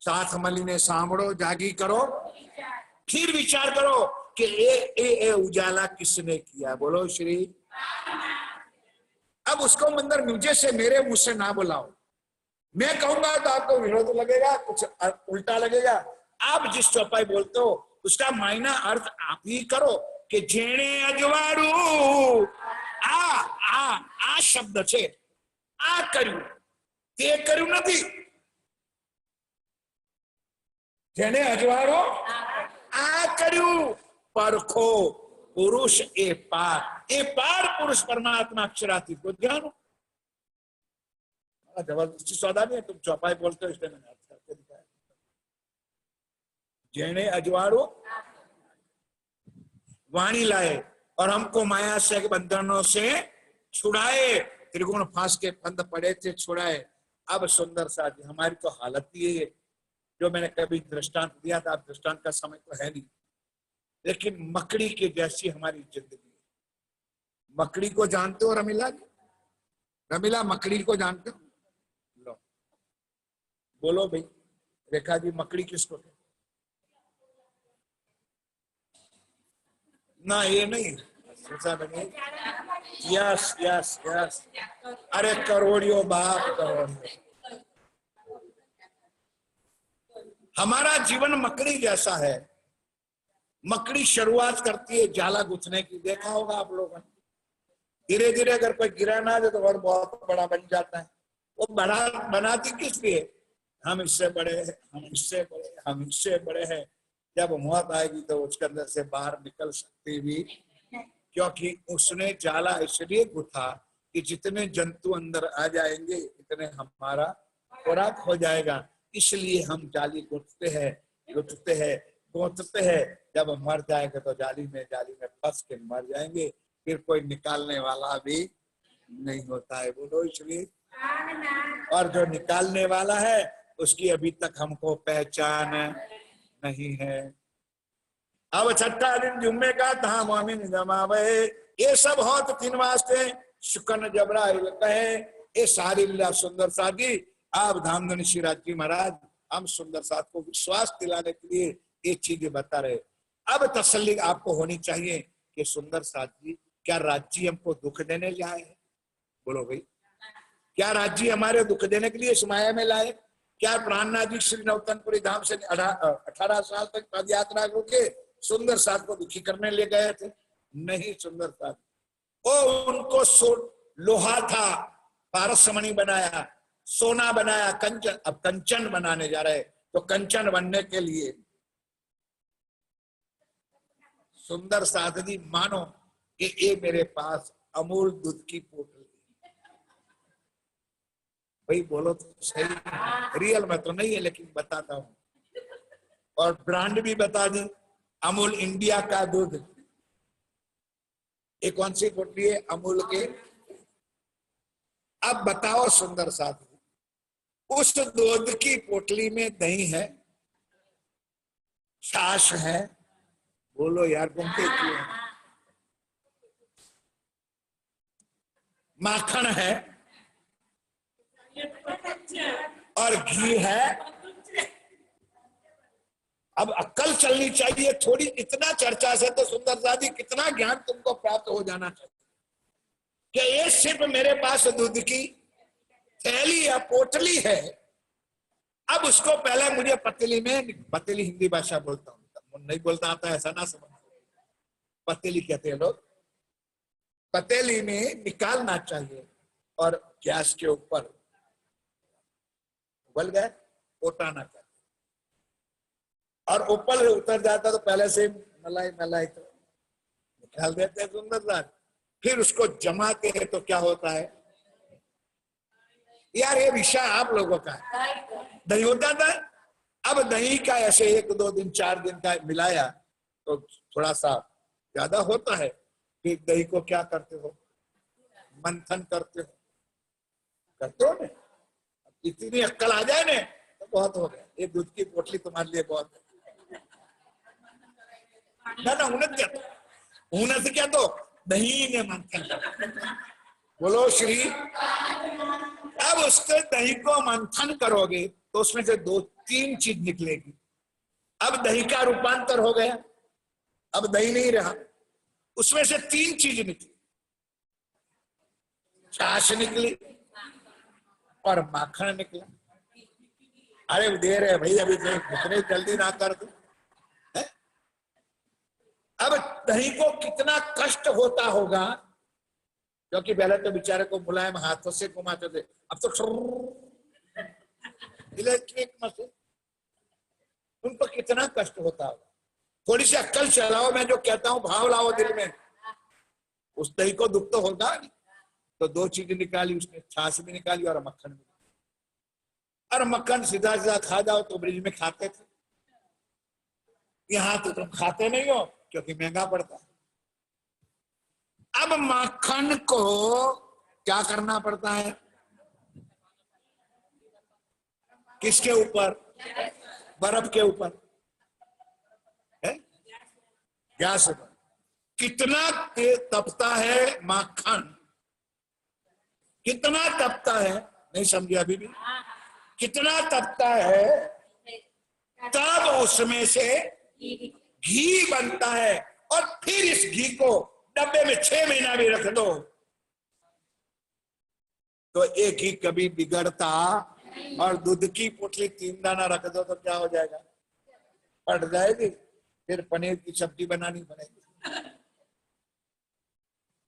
साथ मली ने सांभड़ो जागी करो, फिर विचार करो कि ए उजाला किसने किया, बोलो श्री। अब उसको मंदिर मुझे से मेरे मुंह से ना बुलाओ, मैं कहूंगा तो आपको विरोध लगेगा, कुछ उल्टा लगेगा। आप जिस चौपाई बोलते हो उसका मायना अर्थ आप ही करो कि जेने अजवाड़ू आ शब्द छे, आ कर्यु ते कर्यु नहीं। जेने अजवाड़ो आ कर्यु, परखो पुरुष ए पार पुरुष परमात्मा अक्षरातीत को जानो। जबरदस्ती सौदा नहीं है, तुम चौपाई बोलते हो इसलिए मैंने अर्थ करके दिखाया। जेने अजवाड़ो वाणी लाए और हमको माया से बंधनों से छुड़ाए, त्रिगुण फांस के फंद पड़े थे छुड़ाए। अब सुंदर सा हमारी तो हालत ही है, जो मैंने कभी दृष्टांत दिया था, अब दृष्टांत का समय तो है नहीं, लेकिन मकड़ी के जैसी हमारी जिंदगी। मकड़ी को जानते हो रमीला जी? रमीला मकड़ी को जानते हो? लो बोलो भाई, रेखा जी मकड़ी किसको कहते? ना ये नहीं, यस यस यस, अरे करोड़ियों बाप करोड़ियों। हमारा जीवन मकड़ी जैसा है। मकड़ी शुरुआत करती है जाला गुथने की, देखा होगा आप लोगों ने। धीरे धीरे अगर कोई गिरा ना दे तो और बहुत बड़ा बन जाता है। वो बड़ा बनाती किस लिए? हम इससे बड़े हैं, हम इससे बड़े, हम इससे बड़े हैं। जब मौत आएगी तो उसके अंदर से बाहर निकल सकती भी, क्योंकि उसने जाला इसलिए गुथा कि जितने जंतु अंदर आ जाएंगे इतने हमारा खुराक हो जाएगा। इसलिए हम जाली गुथते हैं, गुथते हैं, गोतते हैं। जब मर जाएंगे तो जाली में फंस के मर जाएंगे, फिर कोई निकालने वाला भी नहीं होता है, बोलो इसलिए। और जो निकालने वाला है उसकी अभी तक हमको पहचान नहीं है। अब छठा दिन जुम्मे का था मोमिन जमावे, ये सब हो तो 3 वास्ते शुकन जबरा कहे। ये सारी लीला सुंदर साथ जी। आप धामधनी शिवराज जी महाराज हम सुंदर साथ को विश्वास दिलाने के लिए ये चीजें बता रहे। अब तसल्ली आपको होनी चाहिए कि सुंदर साथ जी क्या राज्य हमको दुख देने जाए? बोलो भाई, क्या राज्य हमारे दुख देने के लिए इस माया में लाए? क्या प्राणनाथ जी श्री नवतनपुरी धाम से 18 साल तक पद यात्रा रुके सुंदर साथ को दुखी करने ले गए थे? नहीं, सुंदर साथ ओ उनको लोहा था, पारसमणि बनाया, सोना बनाया, कंचन। अब कंचन बनाने जा रहे, तो कंचन बनने के लिए सुंदर साथ जी मानो कि ये मेरे पास अमूल दूध की पोटली। भाई बोलो तो सही, रियल में तो नहीं है लेकिन बताता हूं। और ब्रांड भी बता दी, अमूल इंडिया का दूध। ये कौन सी पोटली है? अमूल के। अब बताओ सुंदर साथ, उस दूध की पोटली में दही है, छाछ है, बोलो यार घूमते क्यों? माखन है और घी है। अब अक्ल चलनी चाहिए थोड़ी, इतना चर्चा से तो सुंदर सादी कितना ज्ञान तुमको प्राप्त हो जाना चाहिए कि ये सिर्फ मेरे पास दूध की थैली या पोटली है। अब उसको पहले मुझे पतीली में, पतीली हिंदी भाषा बोलता हूँ, नहीं बोलता आता ऐसा ना समझ, पतीली कहते हैं लोग, पतीली में निकालना चाहिए और गैस के ऊपर उबल गए उतारना चाहिए। और ऊपर उतर जाता तो पहले से मलाई मलाई तो निकाल देते हैं सुंदर सा। फिर उसको जमाते हैं तो क्या होता है यार, ये विषय आप लोगों का है। दही होता था, अब दही का ऐसे 1 2 दिन 4 दिन का मिलाया तो थोड़ा सा ज्यादा होता है। फिर दही को क्या करते हो, मंथन करते हो ना। इतनी अक्कल आ जाए ना तो बहुत हो गया, ये दूध की पोटली तुम्हारे लिए बहुत है। ना उन्हें से क्या तो दही ने मंथन, बोलो श्री। अब उसके दही को मंथन करोगे तो उसमें से 2-3 चीज निकलेगी। अब दही का रूपांतर हो गया, अब दही नहीं रहा, उसमें से 3 चीज निकली, छाछ निकली और माखन निकला। अरे दे रहे भाई, अभी तो इतने जल्दी ना कर दो। अब दही को कितना कष्ट होता होगा, क्योंकि पहले तो बेचारे को मुलायम हाथों से घुमाते थे, अब तो इलेक्ट्रिक मशीन, उनको कितना कष्ट होता होगा। थोड़ी सी अक्कल चलाओ, मैं जो कहता हूं भाव लाओ दिल में, उस दही को दुख तो होगा नहीं। तो 2 चीज निकाली उसने, छाछ भी निकाली और मक्खन भी। और मक्खन सीधा सीधा खा जाओ तो ब्रिज में खाते थे, यहां तो तुम खाते नहीं हो क्योंकि महंगा पड़ता है। अब माखन को क्या करना पड़ता है, किसके ऊपर, बर्फ के ऊपर है, गैस पर। कितना तपता है माखन, कितना तपता है, नहीं समझे अभी भी, कितना तपता है, तब उसमें से घी बनता है। और फिर इस घी को डब्बे में 6 महीना भी रख दो तो एक घी कभी बिगड़ता। और दूध की पोटली 3 दाना रख दो तो क्या हो जाएगा, फट जाएगी, फिर पनीर की सब्जी बनानी पड़ेगी।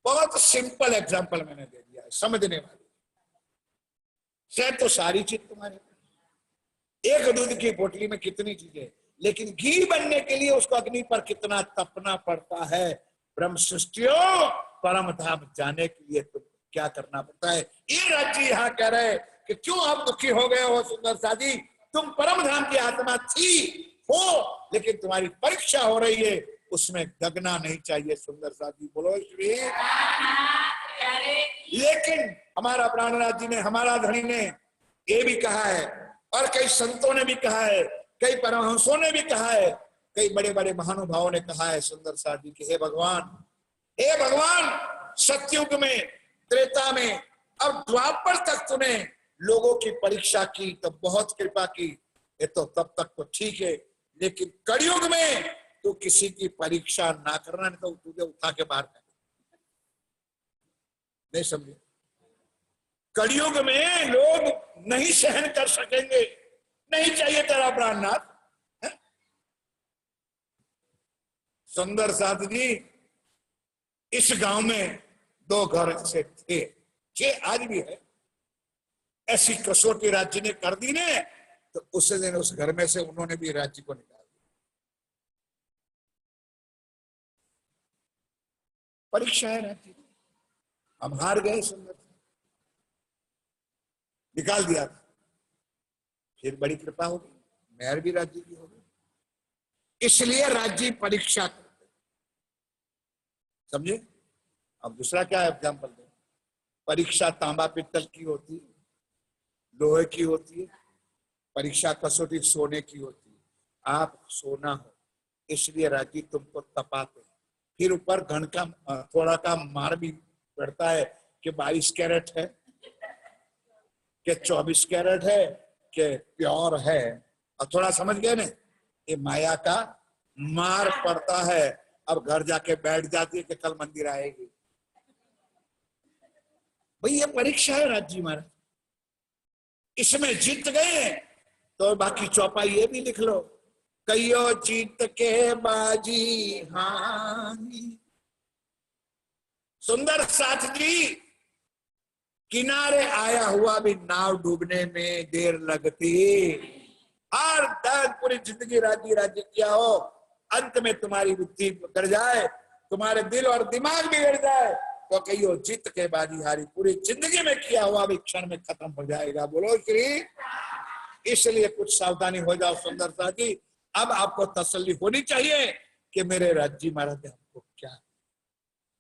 बहुत सिंपल एग्जांपल मैंने दे दिया है, समझने वाली से तो सारी चीज तुम्हारे, एक दूध की पोटली में कितनी चीजें, लेकिन घी बनने के लिए उसको अग्नि पर कितना तपना पड़ता है। ब्रह्म सृष्टियों परम धाम जाने के लिए तुम क्या करना पड़ता है। ये राज्य यहाँ कह रहे कि क्यों आप दुखी हो गए हो सुंदर सादी, तुम परम धाम की आत्मा थी हो, लेकिन तुम्हारी परीक्षा हो रही है, उसमें दगना नहीं चाहिए सुंदर सादी, बोलो श्री। लेकिन हमारा प्राणनाथ जी ने, हमारा धनी ने ये भी कहा है, और कई संतों ने भी कहा है, कई परमहंसों ने भी कहा है, कई बड़े बड़े महानुभावों ने कहा है सुंदर सादी कि हे भगवान सतयुग में, त्रेता में और द्वापर तक तूने लोगों की परीक्षा की तो बहुत कृपा की, ये तो तब तक तो ठीक है, लेकिन कलयुग में तू किसी की परीक्षा ना करना, नहीं तो तुझे उठा के बाहर कर। नहीं समझे, कलयुग में लोग नहीं सहन कर सकेंगे, नहीं चाहिए तेरा प्राणनाथ। सुंदर साथ जी, इस गांव में 2 घर ऐसे थे, आज भी है। ऐसी कसौटी राज्य ने कर दी ने तो उस दिन उस घर में से उन्होंने भी राज्य को निकाल दिया। परीक्षा है राज्य, हम हार गए, सुंदर निकाल दिया, फिर बड़ी कृपा होगी, मेहर भी राज्य की होगी, इसलिए राज्य परीक्षा करते, समझे। अब दूसरा क्या एग्जाम्पल दे, परीक्षा तांबा पित्तल की होती है, लोहे की होती है, परीक्षा कसौटी सोने की होती है। आप सोना हो इसलिए राजी तुमको तपाते हैं, फिर ऊपर घन का थोड़ा का मार भी पड़ता है, कि 22 कैरेट है, कि 24 कैरेट है, कि प्योर है। और थोड़ा समझ गए ना, ये माया का मार पड़ता है। अब घर जाके बैठ जाती है कि कल मंदिर आएगी। भाई ये परीक्षा है राज्य महाराज, इसमें जीत गए तो बाकी चौपाई ये भी लिख लो, कईयो जीत के बाजी हानी। सुंदर साथ जी, किनारे आया हुआ भी नाव डूबने में देर लगती। हर दिन पूरी जिंदगी राज्य राज्य किया हो, अंत में तुम्हारी बुद्धि कर जाए, तुम्हारे दिल और दिमाग बिगड़ जाए तो कहियो जीत के बाजी हारी। पूरी जिंदगी में किया हुआ भी क्षण में खत्म हो जाएगा। बोलो श्री। इसलिए कुछ सावधानी हो जाओ सुंदर साथी। अब आपको तसल्ली होनी चाहिए कि मेरे राज्य महाराज ने हमको क्या,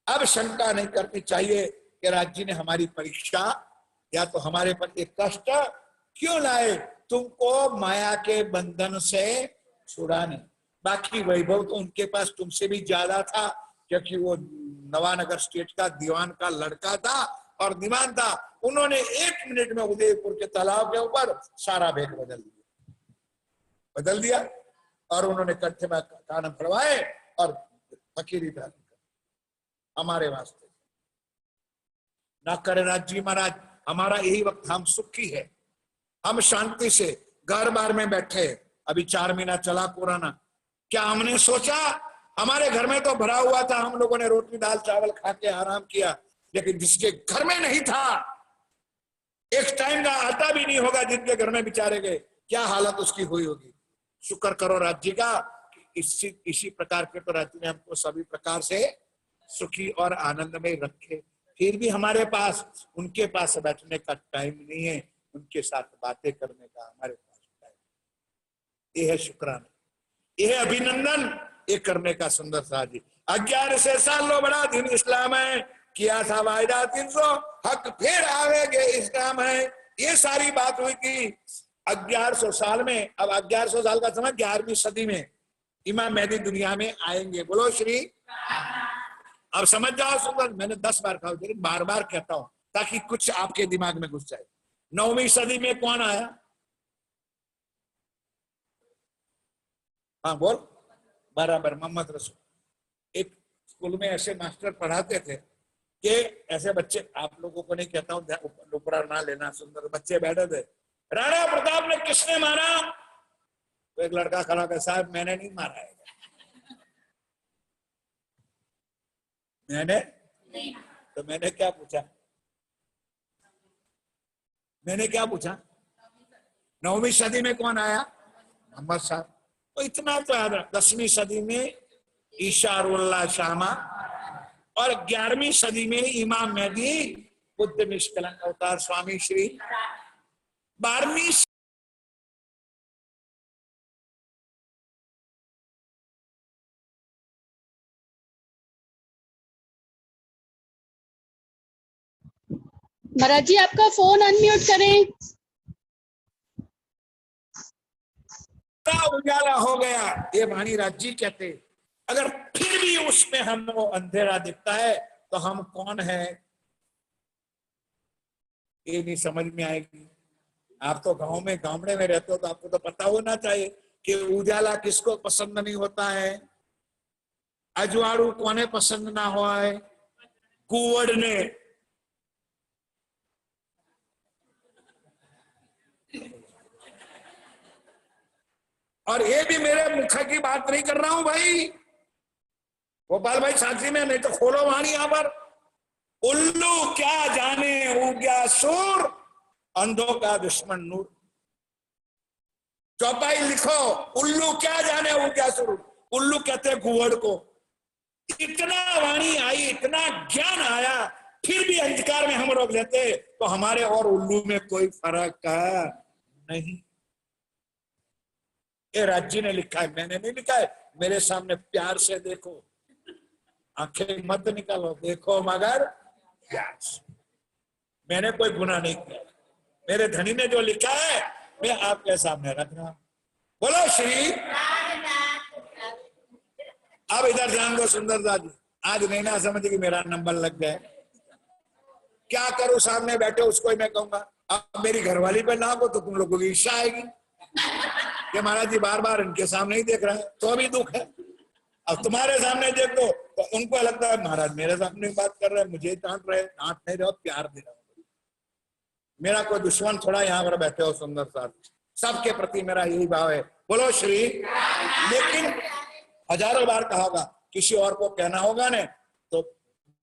अब शंका नहीं करनी चाहिए कि राज्य ने हमारी परीक्षा या तो हमारे पर एक कष्ट क्यों लाए, तुमको माया के बंधन से छुड़ाने। बाकी वैभव तो उनके पास तुमसे भी ज्यादा था, क्योंकि वो नवानगर स्टेट का दीवान का लड़का था और दीवान था। उन्होंने 1 मिनट में उदयपुर के तालाब के ऊपर सारा भेद बदल दिया और उन्होंने कट्ठे में कान फड़वाए और फकीरी धारण कर हमारे वास्ते। ना करे राज्य महाराज, हमारा यही वक्त, हम सुखी है, हम शांति से घर बार में बैठे। अभी 4 महीना चला कोरोना, क्या हमने सोचा? हमारे घर में तो भरा हुआ था, हम लोगों ने रोटी दाल चावल खा के आराम किया, लेकिन जिसके घर में नहीं था, एक टाइम का आटा भी नहीं होगा, जिनके घर में बेचारे गए, क्या हालत उसकी हुई होगी। शुक्र करो राज्य का, इसी प्रकार के तो राज्य ने हमको सभी प्रकार से सुखी और आनंदमय रखे। फिर भी हमारे पास, उनके पास बैठने का टाइम नहीं है, उनके साथ बातें करने का हमारे पास टाइम। ये है शुक्राना, ये है अभिनंदन, ये करने का सुंदर साजी। 1100 साल लो बड़ा दिन इस्लाम है, किया था वायदा 300, हक फिर आवेगे इस्लाम है। ये सारी बात हुई कि 1100 साल में, अब 1100 साल का समय, 11वीं सदी में इमाम मेहदी दुनिया में आएंगे। बोलो श्री। अब समझ जाओ सुंदर, मैंने 10 बार कहा, लेकिन बार बार कहता हूं ताकि कुछ आपके दिमाग में घुस जाए। 9वीं सदी में कौन आया? हाँ बोल। बराबर, मोहम्मद रसूल। एक स्कूल में ऐसे मास्टर पढ़ाते थे कि ऐसे बच्चे, आप लोगों को नहीं कहता हूं, ऊपर ना लेना, सुंदर बच्चे बैठे थे। राणा प्रताप ने किसने मारा? तो एक लड़का खड़ा था, साहब मैंने नहीं मारा है। मैंने नहीं। तो मैंने क्या पूछा? 9वीं सदी में कौन आया? मोहम्मद साहब। तो इतना तो याद रख, 10वीं सदी में ईशारुल्लाह शामा और 11वीं सदी में इमाम मेहदी बुद्ध निष्कलंक अवतार स्वामी श्री। 12वीं महाराज जी आपका फोन अनम्यूट करें। उजाला हो गया, ये वाणी राज्य कहते। अगर फिर भी उसमें हमको अंधेरा दिखता है तो हम कौन है, ये नहीं समझ में आएगी। आप तो गांव में, गामड़े में रहते हो, तो आपको तो पता होना चाहिए कि उजाला किसको पसंद नहीं होता है। अजवाड़ू कोने पसंद ना हुआ है? कुंवड़ ने। और ये भी मेरे मुख की बात नहीं कर रहा हूं भाई, गोपाल भाई साक्षी में, नहीं तो खोलो वाणी यहां पर। उल्लू क्या जाने उग्या सूर, अंधों का दुश्मन नूर। चौपाई लिखो, उल्लू क्या जाने उग्या सूर। उल्लू कहते कुंवड़ को। इतना वाणी आई, इतना ज्ञान आया, फिर भी अंधकार में हम रोक लेते, तो हमारे और उल्लू में कोई फर्क नहीं। ये राज्य ने लिखा है, मैंने नहीं लिखा है। मेरे सामने प्यार से देखो, आंखें मत निकालो, देखो मगर प्यार से। मैंने कोई गुनाह नहीं किया, मेरे धनी ने जो लिखा है मैं आपके सामने रख रहा हूं। बोलो श्री। अब इधर ध्यान दो सुंदरता जी, आज नहीं ना समझ कि मेरा नंबर लग गया। क्या करूं, सामने बैठे उसको ही मैं कहूंगा। अब मेरी घरवाली पे नाक हो तो तुम लोगों की ईर्ष्या आएगी कि महाराज जी बार बार इनके सामने ही देख रहा है, तो अभी दुख है। अब तुम्हारे सामने देख दो तो उनको लगता है महाराज मेरे सामने बात कर रहे हैं, मुझे डांट रहे, डांट नहीं रहे, प्यार दे रहे हो। मेरा कोई दुश्मन थोड़ा यहाँ पर बैठे हो सुंदर साथ, सबके प्रति मेरा यही भाव है, बोलो श्री। लेकिन हजारों बार कहा होगा, किसी और को कहना होगा ने तो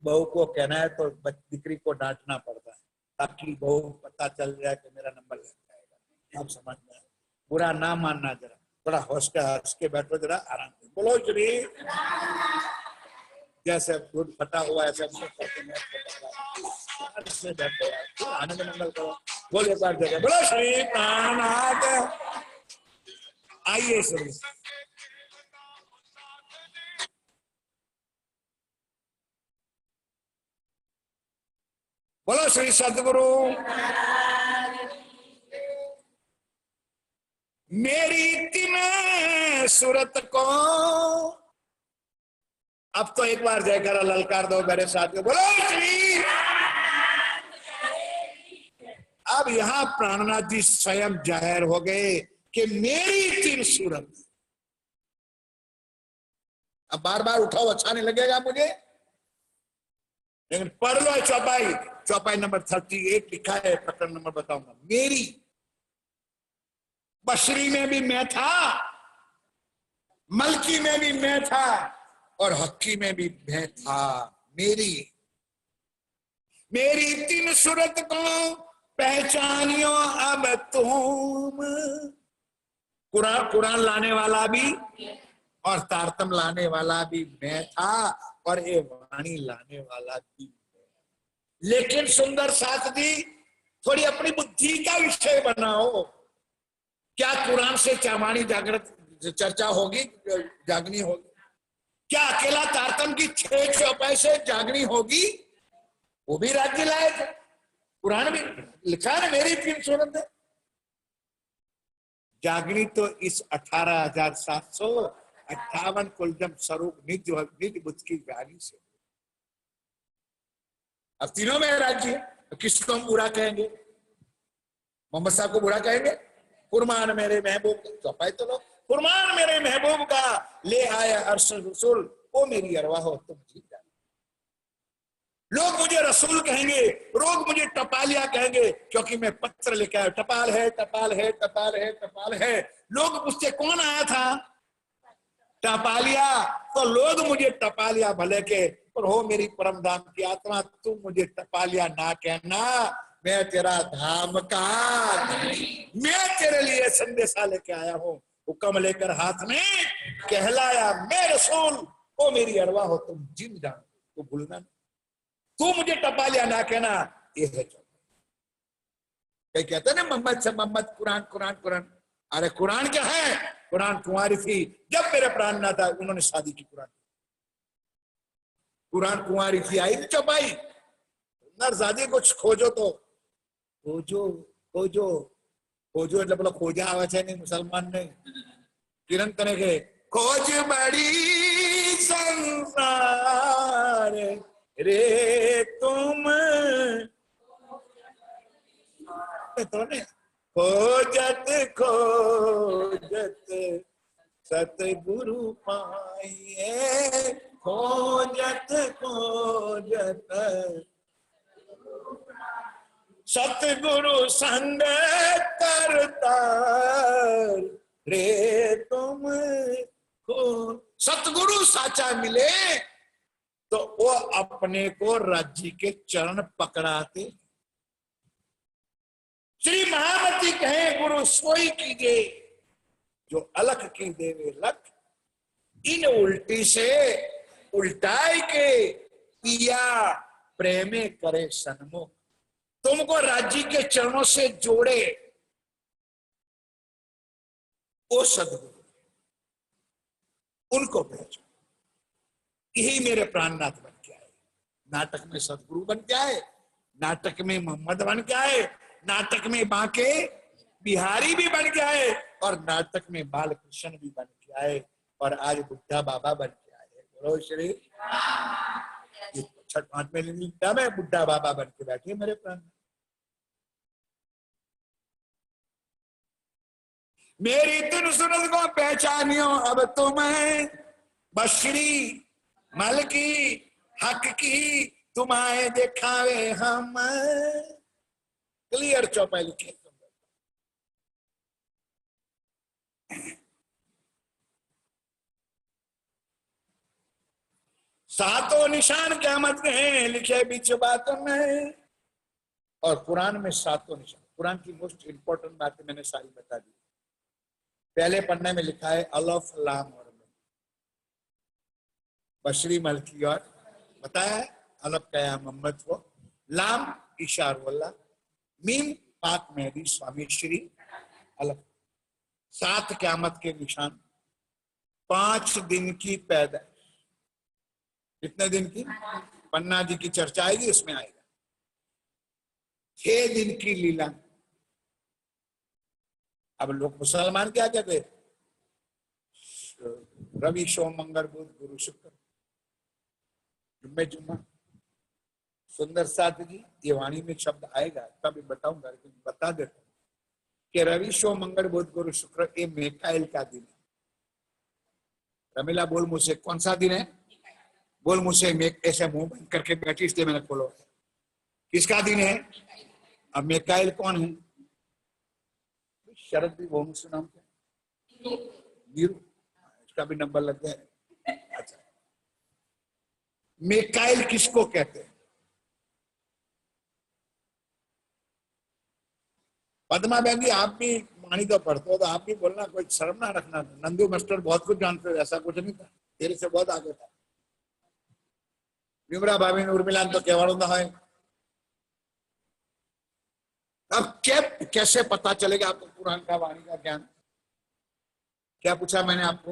बहू को कहना है तो दीकरी को डांटना पड़ता है, ताकि बहू पता चल जाए कि मेरा नंबर लग जाएगा। आप समझ में, बुरा ना मानना, जरा थोड़ा हंस के बैठो, जरा आराम से बोलो श्री। जैसे दूध फटा हुआ ऐसे आनंद मंगल करो, बोल एक बार जगह बोलो श्री प्राणनाथ। आइए श्री, बोलो श्री सद्गुरु। मेरी तीन सूरत को, अब तो एक बार जयकारा ललकार दो मेरे साथ, बोलो श्री। अब यहां प्राणनाथ जी स्वयं जाहिर हो गए कि मेरी तीन सूरत। अब बार बार उठाओ, अच्छा नहीं लगेगा मुझे, लेकिन पढ़ लो चौपाई, चौपाई नंबर 38 लिखा है, प्रकरण नंबर बताऊंगा। मेरी बशरी में भी मैं था, मलकी में भी मैं था, और हक्की में भी मैं था। मेरी तीन सूरत को पहचानियो अब तुम। कुरान लाने वाला भी और तारतम लाने वाला भी मैं था, और ये वाणी लाने वाला भी मैं। लेकिन सुंदर साथ दी, थोड़ी अपनी बुद्धि का विषय बनाओ। क्या कुरान से चावाणी जागृत चर्चा होगी, जागनी होगी? क्या अकेला तारतम की 6 चौपाई से जागनी होगी? वो भी राज्य लायक है, कुरान भी लिखा है मेरी 3 सूरत है। जागनी तो इस 18,758 कुलजम स्वरूप निज बुद्ध की जागनी से। अब तीनों में राज्य है, तो किसको हम बुरा कहेंगे? मोहम्मद साहब को बुरा कहेंगे? कुर्बान मेरे महबूब का, चौपाई तो लो, कुर्बान मेरे महबूब का ले आया अर्श रसूल, वो मेरी अरवाह हो तुम जी जाओ। लोग मुझे रसूल कहेंगे, लोग मुझे टपालिया कहेंगे, क्योंकि मैं पत्र लेकर आया। टपाल है, टपाल है, टपाल है, टपाल है। लोग मुझसे, कौन आया था? टपालिया। तो लोग मुझे टपालिया भले के, पर हो मेरी परम धाम की आत्मा, तू मुझे टपालिया ना कहना, मैं तेरा धाम का, मैं तेरे लिए संदेशा लेके आया हूं। हुक्म लेकर हाथ में कहलाया मैं रसूल, ओ मेरी अरवा हो तुम जिन जानो, तो भूलना नहीं, तू मुझे टपालिया ना कहना। ये है कई कहते हैं ना मोहम्मद से मोहम्मद, कुरान कुरान कुरान। अरे कुरान क्या है? कुरान कुंवारी थी जब मेरे प्राण ना था, उन्होंने शादी की। कुरान कुंवारी थी, आई थी चौपाई। नरजादी कुछ खोजो तो खोजो खोजो खोजो, એટલે પેલો खोजा आवे છે नहीं मुसलमान ने किरण करे के खोज बड़ी संसार रे तुम, तो ने खोजत खोजत सतगुरु पाइए, खोजत खोजत सतगुरु संग करता रे तुम को। सतगुरु साचा मिले तो वो अपने को राज्य के चरण पकड़ाते। श्री महामती कहे गुरु सोई कीजिए जो अलख की देवे लख, इन उल्टी से उल्टाई के पिया प्रेमे करे सन्मुख। तुमको राज्य के चरणों से जोड़े ओ सदगुरु, उनको पहचान। यही मेरे प्राणनाथ बन के आए। नाटक में सदगुरु बन के आए, नाटक में मोहम्मद बन के आए, नाटक में बांके बिहारी भी बन के आए, और नाटक में बालकृष्ण भी बन के आए, और आज बुद्धा बाबा बन के आए। बोलो श्री। छठ 5 महीने लिखता मैं बुढ़ा बाबा बन के बैठे मेरे प्राण। मेरी तुम सुनत को पहचानियो अब तुम्हें, बशरी मल की हक की तुम्हारे दिखावे हम। क्लियर चौपाई लिखे। सातों निशान क़यामत के हैं लिखे बीच बातों में। और कुरान में सातों निशान, कुरान की मोस्ट इंपॉर्टेंट बातें मैंने सारी बता दी। पहले पन्ने में लिखा है अलफ लाम और बशरी मलकी, और बताया अलफ कया मोहम्मद को, लाम इशारुल्लाह, मीम पाक मेहदी स्वामी श्री, अलफ। 7 क़यामत के निशान, 5 दिन की पैदाइश। कितने दिन की? पन्ना जी की चर्चा आएगी, उसमें आएगा। 6 दिन की लीला। अब लोग मुसलमान क्या कहते? रवि सोम मंगल बुध गुरु शुक्र, जुम्मे जुम्मा। सुंदर साथ जी ये वाणी में शब्द आएगा तब बताऊंगा, लेकिन बता देता हूं कि रवि सोम मंगल बुध गुरु शुक्र ये मिकाएल का दिन है। रमीला बोल मुझसे कौन सा दिन है? बोल मुझसे, ऐसे मुंह बंद करके बैठी इसलिए मैंने खोलो। किसका दिन है? अब मिकाएल कौन है? शरद भी बहुत सुना क्या? नीरू, इसका भी नंबर लग गया। अच्छा, मिकाएल किसको कहते हैं? पद्मा बहन जी आप भी वाणी तो पढ़ते हो, तो आप भी बोलना, कोई शर्म ना रखना। नंदू मास्टर बहुत कुछ जानते हो, ऐसा कुछ नहीं था, तेरे से बहुत आगे था। विमरा भाभी उर्मिला तो केवल ना है। अब कैसे पता चलेगा आपको कुरान का वाणी का ज्ञान? क्या पूछा मैंने आपको?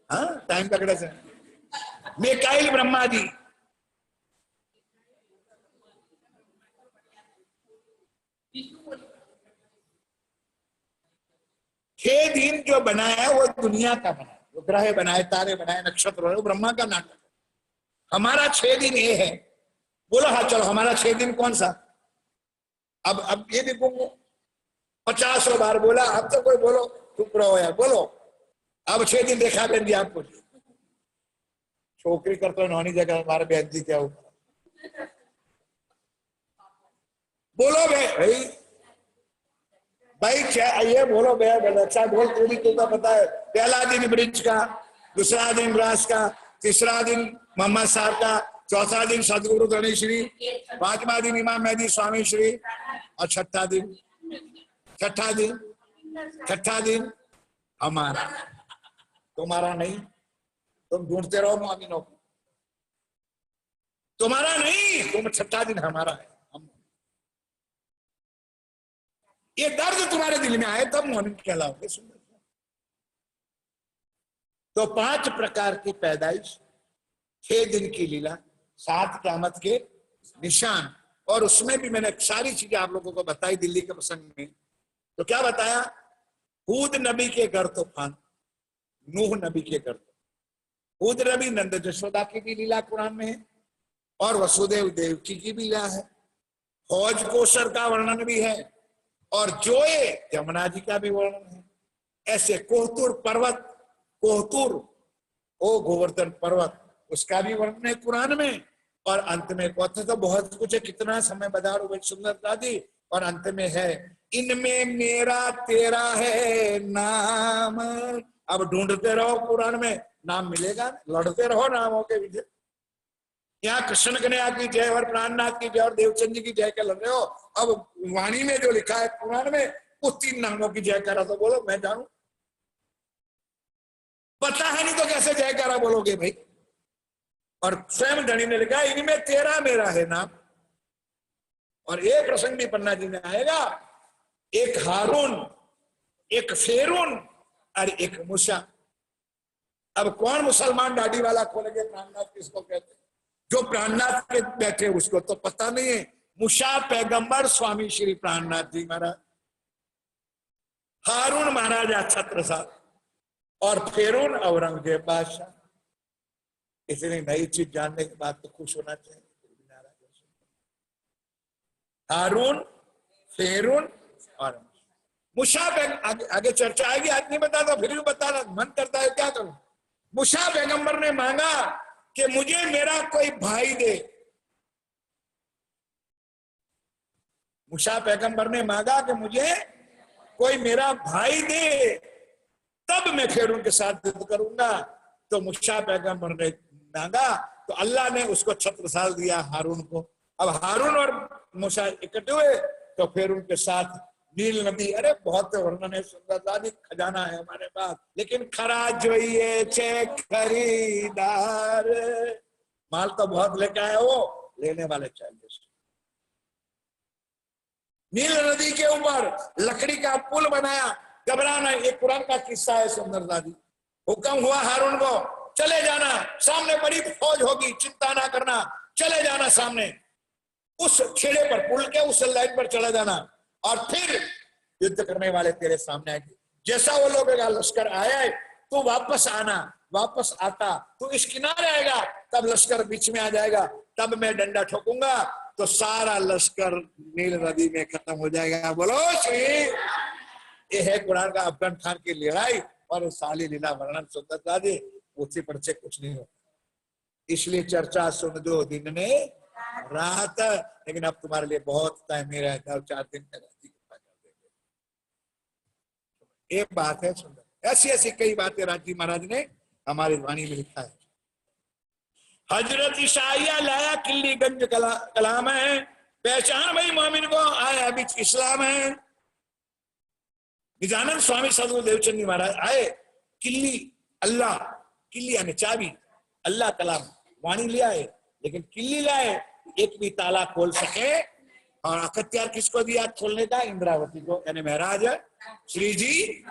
हाँ, टाइम पकड़े से। मिकाएल ब्रह्मा जी, छह दिन जो बनाया है वो दुनिया का बनाया, वो ग्रह बनाए, तारे बनाए, नक्षत्र बनाए, वो ब्रह्मा का नाटक। हमारा 6 दिन ये है। बोलो हाँ चलो, हमारा 6 दिन कौन सा? अब ये देखो 50 बार बोला, अब तो कोई बोलो चुप रहो यार, बोलो। अब 6 दिन देखा बहन जी आपको। छोकरी करते नौनी जगह हमारे बहन जी क्या ऊपर बोलो भाई भाई ये बोलो भैया, अच्छा बोल, तू भी तुमको पता है। पहला दिन ब्रिज का, दूसरा दिन रास का, तीसरा दिन मोहम्मद साहब का, चौथा दिन सदगुरु गणेश श्री, 5वां दिन इमाम मेहदी स्वामी श्री, और छठा दिन हमारा। तुम्हारा नहीं, तुम ढूंढते रहो मोमिनों को। तुम्हारा नहीं, तुम छठा दिन हमारा है। ये दर्द तुम्हारे दिल में आए तब मोमिन कहलाओगे। सुंदर। तो 5 प्रकार की पैदाइश, 6 दिन की लीला, 7 क़यामत के निशान, और उसमें भी मैंने सारी चीजें आप लोगों को बताई दिल्ली के प्रसंग में। तो क्या बताया? हूद नबी के घर तूफान, नूह नबी के घर। हूद नबी नंद जशोदा की भी लीला कुरान में है, और वसुदेव देवकी की भी लीला है। हौज कोसर का वर्णन भी है, और जोए यमुना जी का भी वर्णन है। ऐसे कोहतुर पर्वत, कोहतुर ओ गोवर्धन पर्वत, उसका भी वर्णन है कुरान में। और अंत में कहते तो बहुत कुछ है, कितना समय बदार हुए सुंदरता दी। और अंत में है इनमें मेरा तेरा है नाम। अब ढूंढते रहो कुरान में, नाम मिलेगा, लड़ते रहो नामों के पीछे। यहाँ कृष्ण कन्हैया की जय और प्राणनाथ की जय और देवचंद जी की जय कर रहे हो। अब वाणी में जो लिखा है कुरान में, उस 3 नामों की जय करा तो बोलो मैं जानू। पता है नहीं तो कैसे जय करा बोलोगे भाई? और स्वयं धनी ने लिखा इनमें तेरा मेरा है नाम। और एक प्रसंग भी पन्ना जी में आएगा, एक हारून, एक फेरून और एक मूसा। अब कौन मुसलमान दाढ़ी वाला खोलेंगे प्राणनाथ किसको कहते हैं? जो प्राणनाथ के बैठे उसको तो पता नहीं है। मूसा पैगंबर स्वामी श्री प्राणनाथ जी महाराज, हारून महाराजा छत्रसाल और फिरौन औरंगजेब बादशाह। इतनी नई चीज जानने के बाद तो खुश होना चाहिए। हारून, फिरौन और मूसा बेगम, आगे चर्चा आएगी, आज नहीं बताता फिर भी बताना मन करता है, क्या करूं। मूसा पैगंबर ने मांगा कि मुझे मेरा कोई भाई दे। मूसा पैगंबर ने मांगा कि मुझे कोई मेरा भाई दे, तब मैं फिरौन के साथ युद्ध करूंगा। तो मूसा पैगंबर ने मांगा तो अल्लाह ने उसको छत्रसाल दिया, हारून को। अब हारून और मूसा इकट्ठे हुए तो फिर उनके साथ नील नदी, अरे बहुत वर्णन है, सुंदरता खजाना है हमारे पास, लेकिन खरा जोइए छे खरीदार, माल तो बहुत लेके आए हो, लेने वाले चाहिए। नील नदी के ऊपर लकड़ी का पुल बनाया, घबराना, एक कुरान का किस्सा है, सुंदरता जी। हुक्म हुआ हारून को, चले जाना, सामने बड़ी फौज होगी, चिंता ना करना, चले जाना सामने, उस खेड़े पर, पुल के उस लाइन पर चला जाना, और फिर युद्ध करने वाले तेरे सामने आएंगे। जैसा वो लोग लश्कर आया है, तो वापस आना, वापस आता तो इस किनारे आएगा, तब लश्कर बीच में आ जाएगा, तब मैं डंडा ठोकूंगा तो सारा लश्कर नील नदी में खत्म हो जाएगा। बोलो श्री। ये है कुरान का अफगान खान की लड़ाई और साली लीला वर्णन, सुंदरता जी, उसी पर से कुछ नहीं होता। इसलिए चर्चा सुन दो दिन ने रात, लेकिन अब तुम्हारे लिए बहुत टाइम नहीं रहता, 4 दिन में रात की कृपा कर देंगे। एक बात है सुंदर, ऐसी ऐसी कई बातें राजी महाराज ने हमारी वाणी में लिखा है। हजरत ईसाइया लाया किल्लीगंज कलाम है, पहचान भाई मोमिन को, आया बीच इस्लाम है। निजानंद स्वामी सदगुरु देवचंदी महाराज आए, किल्ली अल्लाह, किल्ली यानी चाबी, अल्लाह कलाम वाणी ले आए, लेकिन किल्ली लाए, एक भी ताला खोल सके। और अखत्यार किसको दिया खोलने का? इंद्रावती को, यानी महाराज श्री जी।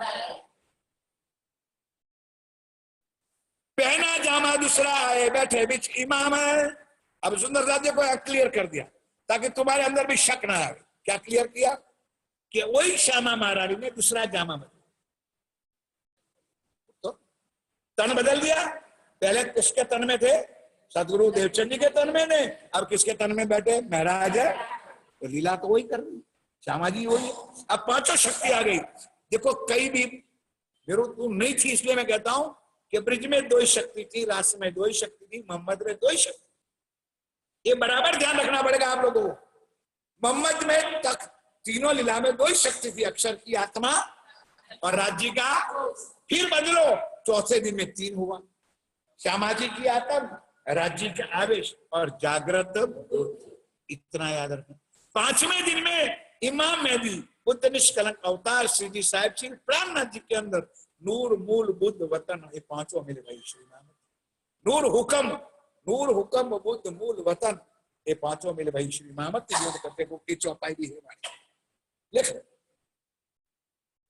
पहना जामा दूसरा आए, बैठे बीच इमाम है। अब सुंदर राजे को क्लियर कर दिया ताकि तुम्हारे अंदर भी शक ना आए। क्या क्लियर किया? कि वही श्यामा महारानी ने दूसरा जामा बदल, तो तन बदल दिया। पहले किसके तन में थे? सदगुरु देवचंद जी के तन में ने, अब किसके तन में बैठे? महाराज है। तो लीला तो वही कर रही, श्यामा जी वही। अब 5 शक्ति आ गई। देखो कई भी मेरे तुम नहीं थी, इसलिए मैं कहता हूं कि ब्रिज में 2 शक्ति थी, रास में 2 शक्ति थी, मोहम्मद में 2 शक्ति। ये बराबर ध्यान रखना पड़ेगा आप लोगों को। मोहम्मद में तक तीनों लीला में 2 शक्ति थी, अक्षर की आत्मा और राज्य का। फिर बदलो, चौथे दिन में 3 हुआ, श्यामा जी की आत्मा, राज्य का आवेश और जागृत। इतना याद रखना। 5वें दिन में इमाम मेहदी बुद्ध निष्कलंक अवतार श्री जी साहिब सिंह प्राणनाथ जी के अंदर नूर मूल बुद्ध वतन, ये 5 मिले भाई श्री नाम। नूर हुक्म बुद्ध मूल वतन, ये 5 मिले भाई श्री मामत करते वो की चौपाई भी है हमारी। लिख,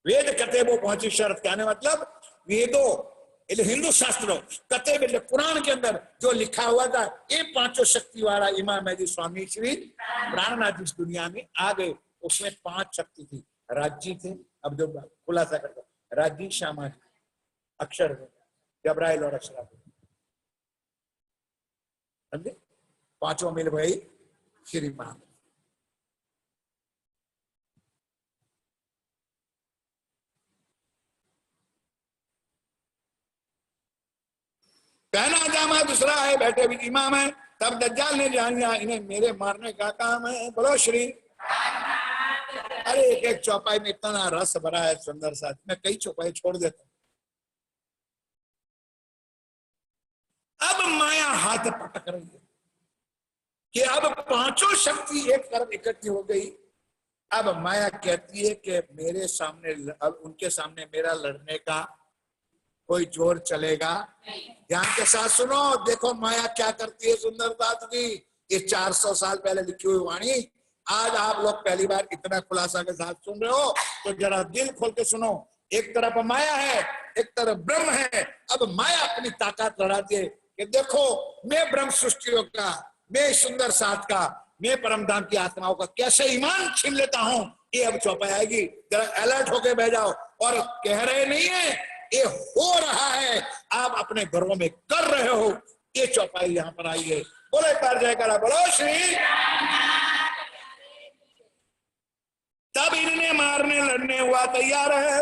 वेद कते वो पहुंची शरत, कहने मतलब वेदों हिंदू शास्त्रों कते में कुरान के अंदर जो लिखा हुआ था, ये 5 शक्ति वाला इमाम मेहदी स्वामी श्री प्राणनाथ जिस दुनिया में आ गए, उसमें 5 शक्ति थी। राज्य थे, अब जो खुलासा करता, राज्य श्यामा जी, अक्षर जबराइल और अक्षरा, समझे? 5 मिल भाई श्री महाराज। पहना जामा दूसरा है, बैठे भी इमाम है। तब दज्जाल ने जान लिया इन्हें मेरे मारने का काम है। बोलो श्री। अरे एक एक चौपाई में इतना रस भरा है सुंदर सा, मैं कई चौपाई छोड़ देता हूं। अब माया हाथ पटक रही है कि अब 5 शक्ति एक तरफ इकट्ठी हो गई। अब माया कहती है कि मेरे सामने, अब उनके सामने मेरा लड़ने का कोई जोर चलेगा? ध्यान के साथ सुनो, देखो माया क्या करती है सुंदरता जी। ये 400 साल पहले लिखी हुई वाणी आज आप लोग पहली बार इतना खुलासा के साथ सुन रहे हो, तो जरा दिल खोल के सुनो। एक तरफ माया है, एक तरफ ब्रह्म है। अब माया अपनी ताकत लड़ाती है कि देखो मैं ब्रह्म सृष्टियों का, मैं सुंदर साथ का, मैं परमधाम की आत्माओं का कैसे ईमान छीन लेता हूं। ये अब चौपाई आएगी, जरा अलर्ट होके बह जाओ। और कह रहे नहीं है, ये हो रहा है, आप अपने घरों में कर रहे हो। ये चौपाई यहां पर आई है। बोले कर जयकारा, बोलो श्री। तब इन्हें मारने लड़ने हुआ तैयार है।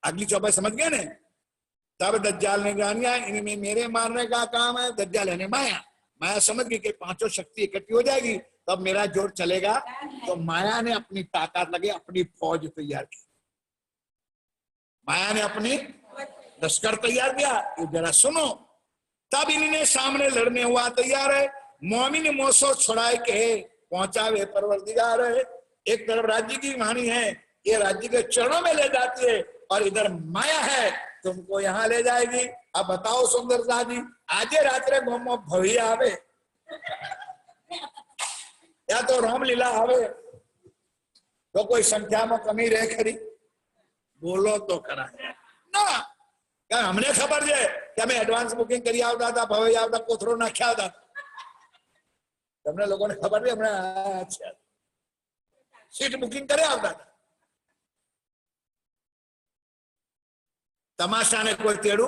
अगली चौपाई समझ गए ने? तब दज्जाल ने जान गया इनमें मेरे मारने का काम है। दज्जाल यानी माया। माया समझ गई कि पांचों शक्ति इकट्ठी हो जाएगी तब मेरा जोर चलेगा। तो माया ने अपनी ताकत लगे, अपनी फौज तैयार की। माया ने अपनी लश्कर तैयार किया। ये जरा सुनो। तब इन्हें सामने लड़ने हुआ तैयार है। मोमिन मोसो छुड़ाए के पहुंचा वे परवरदिगार है। एक तरफ राज्य की वाणी है, ये राज्य के चरणों में ले जाती है, और इधर माया है तुमको यहाँ ले जाएगी। अब बताओ सुंदर सा जी, आजे रात्रे गोमो भविया आवे या तो रामलीला आवे तो कोई संख्या में कमी रहे खरी? बोलो तो खरा ना। क्या हमने खबर है कि हमें एडवांस बुकिंग करी आवता था, भविया आवता, कोथरो नाख्या था। हमने लोगों ने खबर दी, हमने अच्छा सीट बुकिंग करे आवता था। तमाशा ने कोई तेड़ू।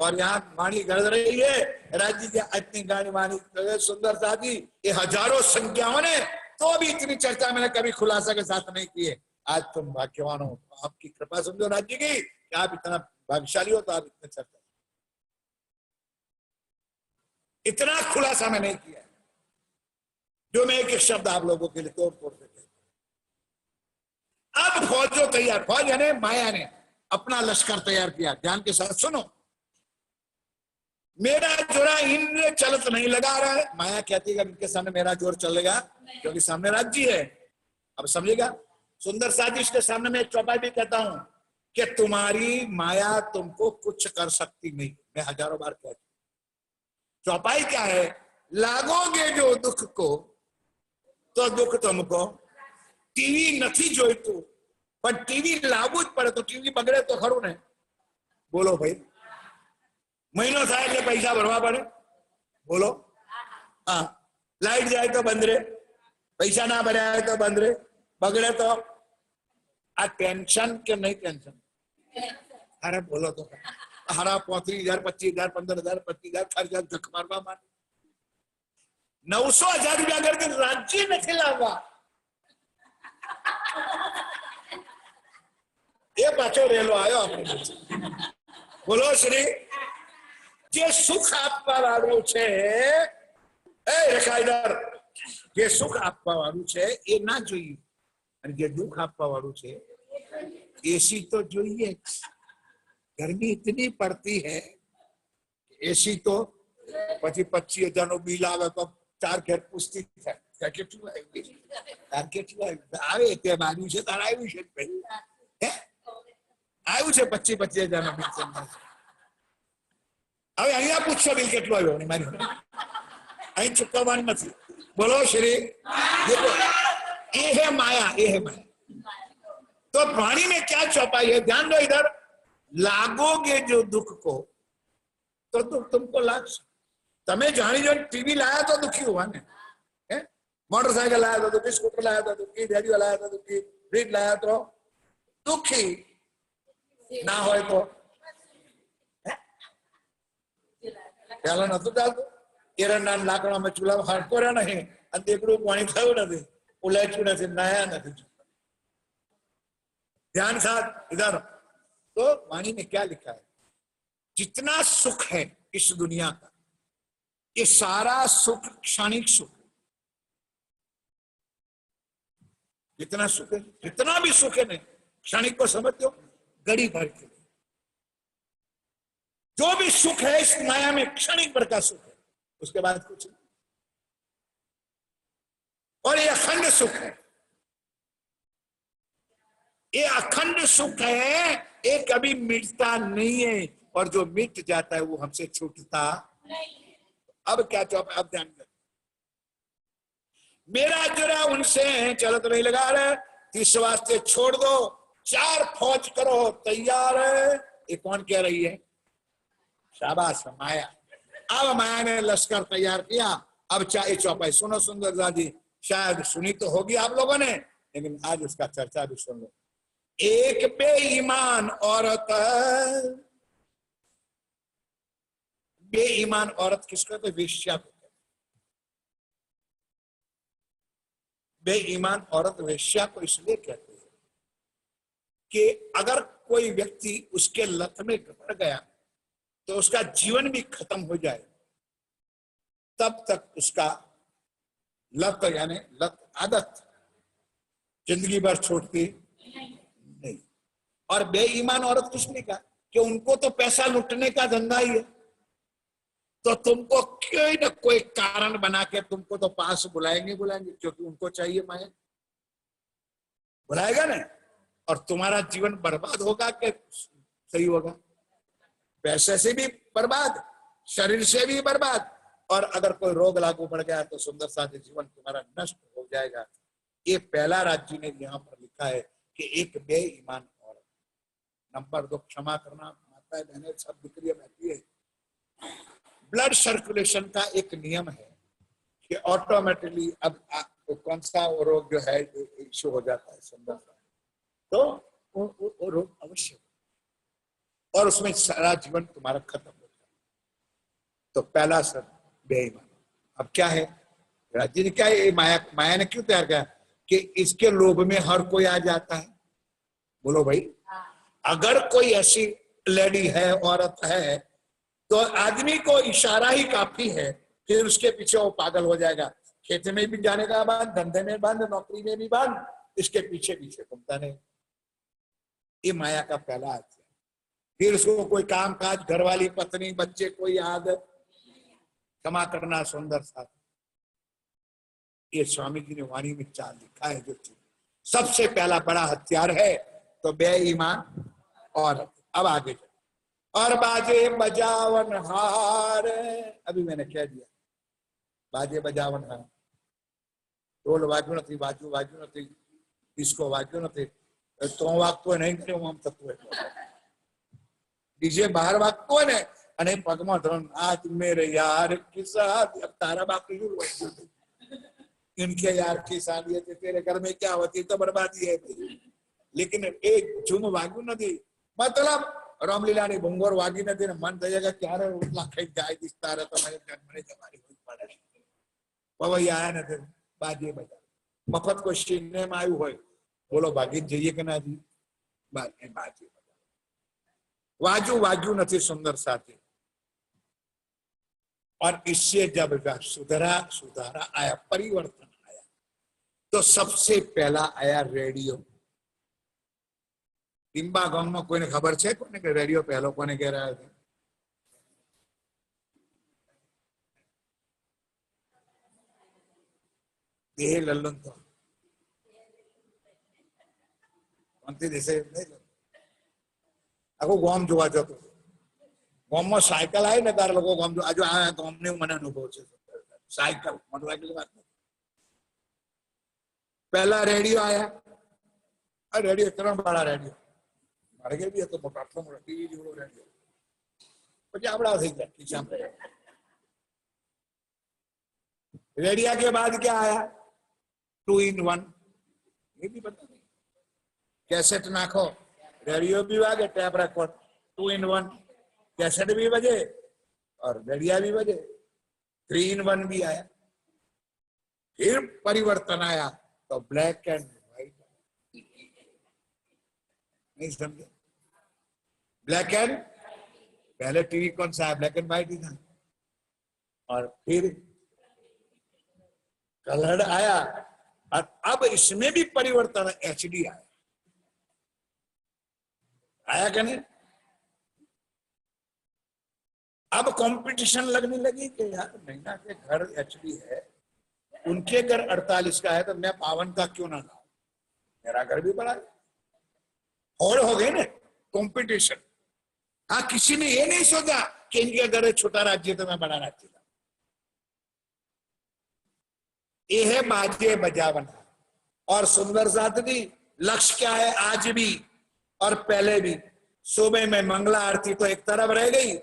और यहाँ वाणी गरज रही है राज्य की। इतनी गाड़ी वाणी सुंदर साथी, ये हजारों संख्याओं ने, तो भी इतनी चर्चा मैंने कभी खुलासा के साथ नहीं की है। आज तुम भाग्यवान हो, आपकी कृपा समझो राज्य की कि आप इतना भाग्यशाली हो, तो आप इतने चर्चा, इतना खुलासा मैं नहीं किया जो मैं एक एक शब्द आप लोगों के लिए तोड़ तोड़ देते। अब फौजों तैयार, फौज यानी माया ने अपना लश्कर तैयार किया। ध्यान के साथ सुनो। मेरा जोरा इनने चलत नहीं लगा रहा है। माया कहती है इनके सामने मेरा जोर चलेगा क्योंकि सामने राज्य है। अब समझेगा सुंदर साजिश के सामने मैं चौपाई भी कहता हूं कि तुम्हारी माया तुमको कुछ कर सकती नहीं। मैं हजारों बार कहता हूं। चौपाई क्या है? लागोगे जो दुख को तो दुख तुमको। टीवी नहीं जोईतु पर टीवी लागू ज पड़े तो टीवी बगड़े तो खरू ने। बोलो भाई, महीनो थाय એટલે પૈસા ભરવા પડે? બોલો हाँ। लाइट जाए तो बंद रे, पैसा ना भरा है तो बंद रे, बगड़े तो आ टेंशन के नहीं टेंशन? अरे बोलो तो हरा 35,000 25,000 15,000 25,000 खर्चा धक मारवा मान 900,000 रुपया करके राज्य नहीं लावा। ये पाछो रेलो आयो अपने। बोलो श्री। जे सुख आपवा वाळुं छे ए रेखाइदर, जे सुख आपवा वाळुं छे ए ना जोईए, अने जे दुख आपवा वाळुं छे एसी तो जोईए। गर्मी इतनी पड़ती है, एसी तो पछी 25,000 नो बिल आवे तो 4 घेर पूछती थाय કેટલું આવ્યું, કેટલું આવે તે બાજુ છે તાર આવ્યું છે ભાઈ, હે આવ્યું છે 25,000 નો બિલ। હવે અહીંયા પૂછશો બિલ કેટલું આવ્યો ને મારી અહીં ચૂકવવાનું નથી। બોલો શ્રી। ये है माया, ये है माया। तो वाणी में क्या चौपाई है? ध्यान दो इधर। लागोगे जो दुख को तो दुख तुमको लाग। तमे जानी जो टीवी लाया तो दुखी हुआ ने, मोटरसाइकिल लाया तो दुखी, स्कूटर लाया तो दुखी, रेडियो लाया तो दुखी, फ्रिज लाया तो दुखी ना हो तो પેલા નતું ચાલતું એરંડા લાકડામાં ચૂલામાં હાડકો રહ્યા નહીં અને દેકડું પાણી થયું નથી, ઉલાચ્યું નથી, નાયા નથી। ध्यान साथ इधर। तो वाणी में क्या लिखा है? जितना सुख है इस दुनिया का, ये सारा सुख क्षणिक सुख है। जितना सुख है, जितना भी सुख है नहीं, क्षणिक को समझते हो, घड़ी भर के। जो भी सुख है इस माया में क्षणिक भर का सुख है, उसके बाद कुछ नहीं। और ये अखंड सुख है, ये अखंड सुख है, ये कभी मिटता नहीं है। और जो मिट जाता है वो हमसे छूटता नहीं। अब क्या चौप, अब ध्यान कर। मेरा जरा उनसे चलत नहीं लगा रहे, इस वास्ते छोड़ दो, 4 फौज करो तैयार है। ये कौन कह रही है? शाबाश माया। अब माया ने लश्कर तैयार किया। अब चाहे चौपाई सुनो सुंदर जी, शायद सुनी तो होगी आप लोगों ने, लेकिन आज उसका चर्चा भी सुन लो। एक बेईमान औरत, बेईमान औरत किसको कहते? वेश्या को। बेईमान औरत वेश्या को इसलिए कहते हैं कि अगर कोई व्यक्ति उसके लत में पड़ गया तो उसका जीवन भी खत्म हो जाए, तब तक उसका लत यानी लत आदत जिंदगी भर छोड़ती नहीं। और बेईमान औरत किसने कहा कि उनको तो पैसा लुटने का धंधा ही है, तो तुमको कोई ना कोई कारण बना के तुमको तो पास बुलाएंगे क्योंकि उनको चाहिए माया, बुलाएगा ना। और तुम्हारा जीवन बर्बाद होगा कि सही होगा? पैसे से भी बर्बाद, शरीर से भी बर्बाद, और अगर कोई रोग लागू पड़ गया तो सुंदर साथी जीवन तुम्हारा नष्ट हो जाएगा। ये पहला राज्य ने यहाँ पर लिखा है कि एक बेईमान औरत। नंबर 2, क्षमा करना माताएं बहनें सब दिक्रिया बैठी है। ब्लड सर्कुलेशन का एक नियम है कि ऑटोमेटिकली अब कौन सा रोग जो है इश्यू हो जाता है सुंदर सा, तो वो रोग अवश्य, और उसमें सारा जीवन तुम्हारा खत्म हो जाए। तो पहला सब बेईमान। अब क्या है, राज्य ने क्या है, माया ने क्यों तैयार किया कि इसके लोभ में हर कोई आ जाता है। बोलो भाई, अगर कोई ऐसी लेडी है, औरत है, तो आदमी को इशारा ही काफी है, फिर उसके पीछे वो पागल हो जाएगा। खेत में भी जाने का बंद, धंधे में बंद, नौकरी में भी बंद, इसके पीछे पीछे घूमता नहीं। ये माया का पहला हाथ है। फिर उसको कोई काम काज, घरवाली, पत्नी, बच्चे कोई याद, क्षमा करना सुंदर साथ। ये स्वामी जी ने वाणी में 4 लिखा है जो सबसे पहला बड़ा हथियार है तो बेईमान औरत। अब आगे और बाजे बजावन हार, अभी मैंने कह दिया बाजे बजावन हार, ढोल वाजू નથી, बाजू वाजू નથી, डिस्को वाजू નથી, तो वागतो नहीं करे आम थતું है। डीजे बहार वागतो है ने અને પગમાં ધન आज मेरे यार की शादी, अब तारा बाप की वाजू, इनके यार की शादी है तेरे घर में क्या होती तो बर्बादी है। लेकिन एक झूम वागू નથી, मतलब रामलीला ने भंगोर वागी નથી ને મન થઈ જાય ક્યારે રોટલા ખાઈ જાય દિસતા રહે તો મને તમારી હોય પડે। પવઈ આયા નથી, બાજે બજા મફત કોઈ સિનેમા આવ્યું હોય, બોલો ભાગી જઈએ કે ના जी, બાજે બાજે वाजू वाजू નથી सुंदर साथी। और इससे जब सुधारा आया, परिवर्तन आया, तो सबसे पहला आया रेडियो। ટીમ્બા ગામમાં કોઈને ખબર છે કોને કે રેડિયો પહેલો કોને કહેવાય છે? દેહ લલ્લન તો કોનથી દેશે આખું ગામ જોવા જતો। ગામમાં સાયકલ આવી ને તારે લોકો ગામ જો આજુ આ ગામને મને અનુભવ છે। સાયકલ મોટરસાયકલ વાત નથી। पहला रेडियो आया, रेडियो 3 वाला रेडियो मारे भी तो मोटा आटलो मोटो टीवी जेवड़ो रेडियो, પછી આપડા થઈ ગયા ખીચા में। रेडियो के बाद क्या आया? 2 in 1, ये भी पता नहीं। कैसेट नाखो, रेडियो भी वागे, टैप रिकॉर्ड, 2 in 1, कैसेट भी बजे और रेडियो भी बजे, 3 in 1 भी आया। फिर परिवर्तन आया तो ब्लैक एंड व्हाइट, नहीं समझे? ब्लैक एंड, पहले टीवी कौन सा है? ब्लैक एंड व्हाइट ही था। और फिर कलर आया, और अब इसमें भी परिवर्तन, एचडी आया। आया क्या नहीं? अब कंपटीशन लगने लगी कि यार नैना के घर एचडी है, उनके घर 48 का है, तो मैं 52 का क्यों ना लाऊं? मेरा घर भी बड़ा है। और हो गई ना कंपटीशन। हाँ, किसी ने ये नहीं सोचा कि इनके घर छोटा राज्य तो मैं बड़ा राज्य लाऊं। ये है बाजे बजावना। और सुंदर साथी, लक्ष्य क्या है आज भी और पहले भी? सुबह में मंगला आरती तो एक तरफ रह गई,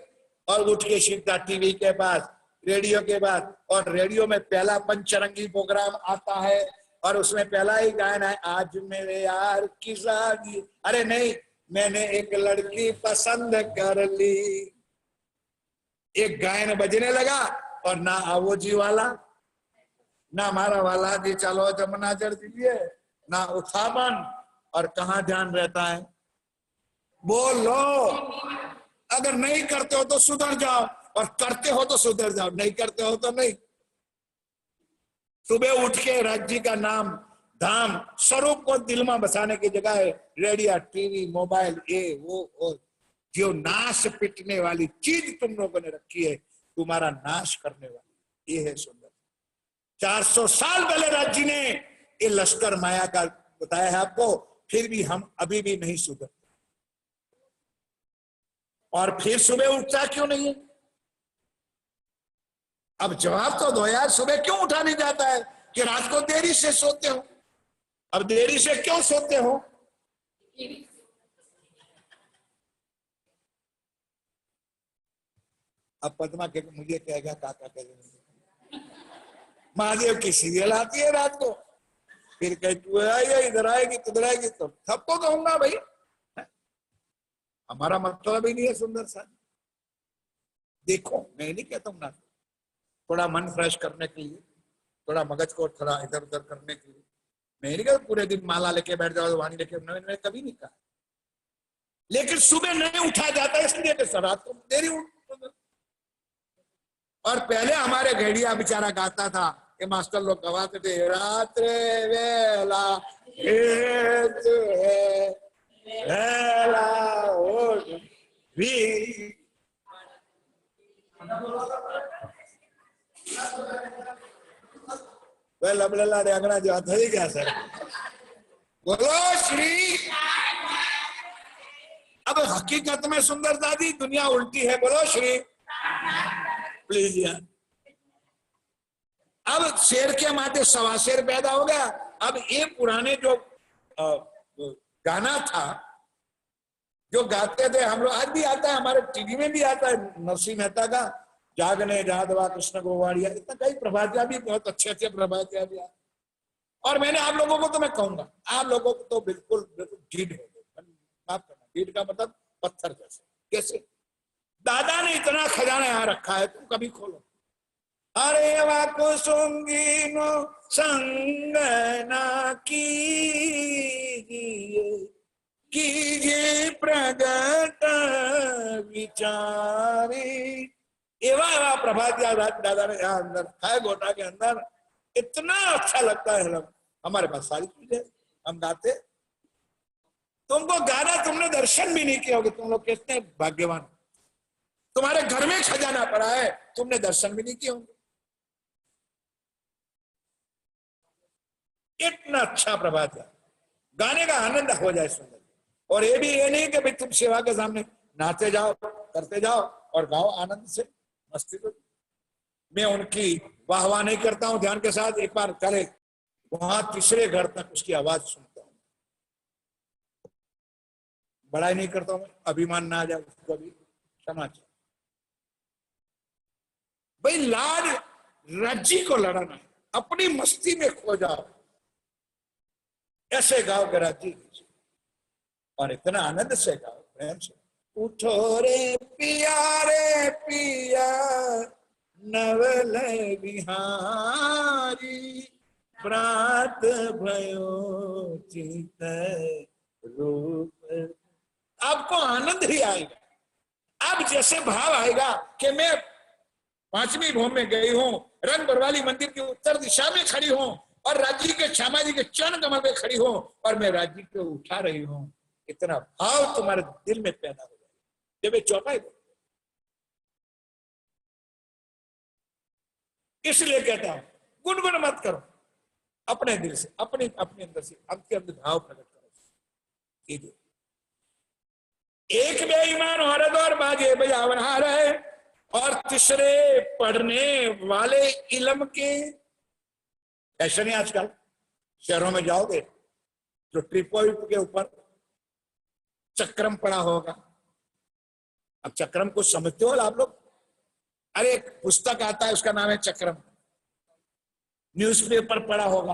और उठ के सीधा टीवी के पास, रेडियो के बाद, और रेडियो में पहला पंचरंगी प्रोग्राम आता है और उसमें पहला ही गाना है, आज मेरे यार की शादी, अरे नहीं, मैंने एक लड़की पसंद कर ली। एक गायन बजने लगा और ना आवो जी वाला, ना मारा वाला जी चलो जमुना जड़ दीजिए, ना उठावन, और कहाँ ध्यान रहता है। बोलो, अगर नहीं करते हो तो सुधर जाओ, और करते हो तो सुधर जाओ, नहीं करते हो तो नहीं। सुबह उठ के राज्य का नाम धाम स्वरूप को दिल में बसाने की जगह है रेडियो, टीवी, मोबाइल, ये वो जो नाश पिटने वाली चीज तुम लोगों ने रखी है, तुम्हारा नाश करने वाली ये है सुंदर। 400 साल पहले राज्य ने ये लश्कर माया का बताया है आपको, फिर भी हम अभी भी नहीं सुधरते। और फिर सुबह उठता क्यों नहीं है? अब जवाब तो दो यार, सुबह क्यों उठा नहीं जाता है? कि रात को देरी से सोते हो। अब देरी से क्यों सोते हो? अब पद्मा के मुझे कहेगा काका कहेगा, महादेव की सीरियल आती है रात को, फिर कह तू आएगा इधर आएगी तुधर आएगी, तो सबको कहूंगा भाई, हमारा मतलब ही नहीं है सुंदर सा। देखो मैं नहीं कहता हूं ना, थोड़ा मन फ्रेश करने के लिए, थोड़ा मगज को थोड़ा इधर उधर करने के लिए, मैं नहीं कहता पूरे दिन माला लेके बैठ जाओ, वाणी लेके, मैंने कभी नहीं कहा। लेकिन सुबह नहीं उठा जाता इसलिए कि रात को देरी उठ। और पहले हमारे घेड़िया बेचारा गाता था, ये मास्टर लोग गवाते थे, रात्रे वेला भी लबला रेंगना जो था क्या सर, बोलो श्री। अब हकीकत में सुंदर दादी दुनिया उल्टी है, बोलो श्री प्लीज यार। अब शेर के माथे सवा शेर पैदा हो गया। अब ये पुराने जो गाना था जो गाते थे हम लोग, आज भी आता है, हमारे टीवी में भी आता है, नरसिंह मेहता का जागने जादवा कृष्ण गोवाड़िया, इतना कई प्रभातियां भी, बहुत अच्छे अच्छे प्रभातियां भी। और मैंने आप लोगों को तो मैं कहूंगा, आप लोगों को तो बिल्कुल बिल्कुल ढीठ हो गए, माफ करना, ढीठ का मतलब पत्थर जैसे। कैसे? दादा ने इतना खजाना यहाँ रखा है, तुम कभी खोलो। अरे वाको सोंगी नो संग ना कीजिए प्रगट विचारे। एवा प्रभात दादा ने यहाँ अंदर है, गोटा के अंदर, इतना अच्छा लगता है। हमारे पास सारी चीजें, हम गाते। तुमको गाना तुमने दर्शन भी नहीं किया होगा, तुम लोग कितने भाग्यवान। तुम्हारे घर में खजाना पड़ा है, तुमने दर्शन भी नहीं किए होंगे। इतना अच्छा प्रभात है, गाने का आनंद हो जाए सुंदर। और ये भी ये नहीं कि भाई तुम सेवा के सामने नाचते जाओ, करते जाओ और गाओ आनंद से, मस्ती तो। मैं उनकी वाहवाह नहीं करता हूं, ध्यान के साथ एक बार चले वहां तीसरे घर तक उसकी आवाज सुनता हूं, बड़ाई नहीं करता हूं, अभिमान ना आ जाए उसको भी क्षमा चाहिए। भाई लाड राज्य को लड़ाना है, अपनी मस्ती में खो जाओ, ऐसे गाओ के राज्य, और इतना आनंद से गाओ, प्रेम से। उठो रे पिया रे पिया नवल बिहारी, प्रात भयो चित रूप। आपको आनंद ही आएगा। अब जैसे भाव आएगा कि मैं 5वीं भूमि में गई हूं, रंग बरवाली मंदिर की उत्तर दिशा में खड़ी हूं, और राज्य के श्यामा जी के चरण कमल में खड़ी हूं, और मैं राज्य को उठा रही हूं, इतना भाव तुम्हारे दिल में पैदा हो जाए। जब चौपाई, इसलिए कहता हूं गुनगुन मत करो, अपने दिल से, अपने अंदर से, आपके अंदर भाव प्रकट करो। एक बेईमान औरत और बाजे बजावना रहे, और तीसरे पढ़ने वाले इल्म के। ऐसा नहीं, आजकल शहरों में जाओगे जो ट्रिपॉइंट के ऊपर चक्रम पड़ा होगा। अब चक्रम को समझते हो आप लोग? अरे एक पुस्तक आता है, उसका नाम है चक्रम, न्यूज़पेपर पढ़ा होगा,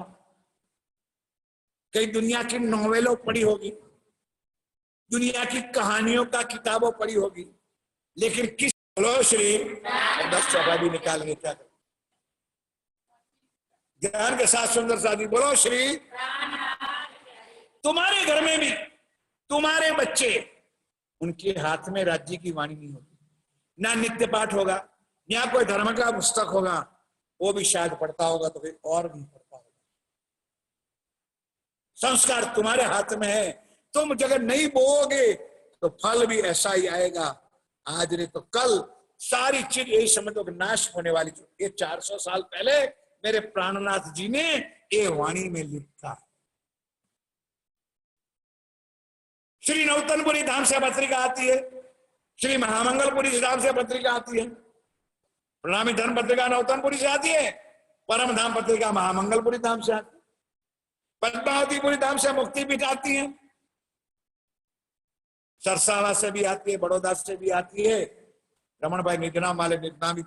कई दुनिया की नॉवेलों पढ़ी होगी, दुनिया की कहानियों का किताबों पढ़ी होगी, लेकिन किस बोलो श्री 10 चौपा भी निकालेंगे क्या करें? ज्ञान के साथ सुंदर साथी बोलो श्री। तुम्हारे घर में भी तुम्हारे बच्चे, उनके हाथ में राज्य की वाणी नहीं होगी, ना नित्य पाठ होगा, या कोई धर्म का पुस्तक होगा, वो भी शायद पढ़ता होगा तो कोई और भी पढ़ता होगा। संस्कार तुम्हारे हाथ में है, तुम जगह नहीं बोओगे तो फल भी ऐसा ही आएगा। आज नहीं तो कल सारी चीज यही समझो कि नाश होने वाली। ये 400 साल पहले मेरे प्राणनाथ जी ने ये वाणी में लिखा। श्री नौतनपुरी धाम से पत्रिका आती है, श्री महामंगलपुरी धाम से पत्रिका आती है, प्रणामी धर्म पत्रिका नौतनपुरी से आती है, परम धाम पत्रिका महामंगलपुरी धाम से आती है, पद्मावतीपुरी धाम से मुक्तिपीठ आती है, सरसावा से भी आती है, बड़ौदा से भी आती है, रमन भाई निधनाम वाले निधनामी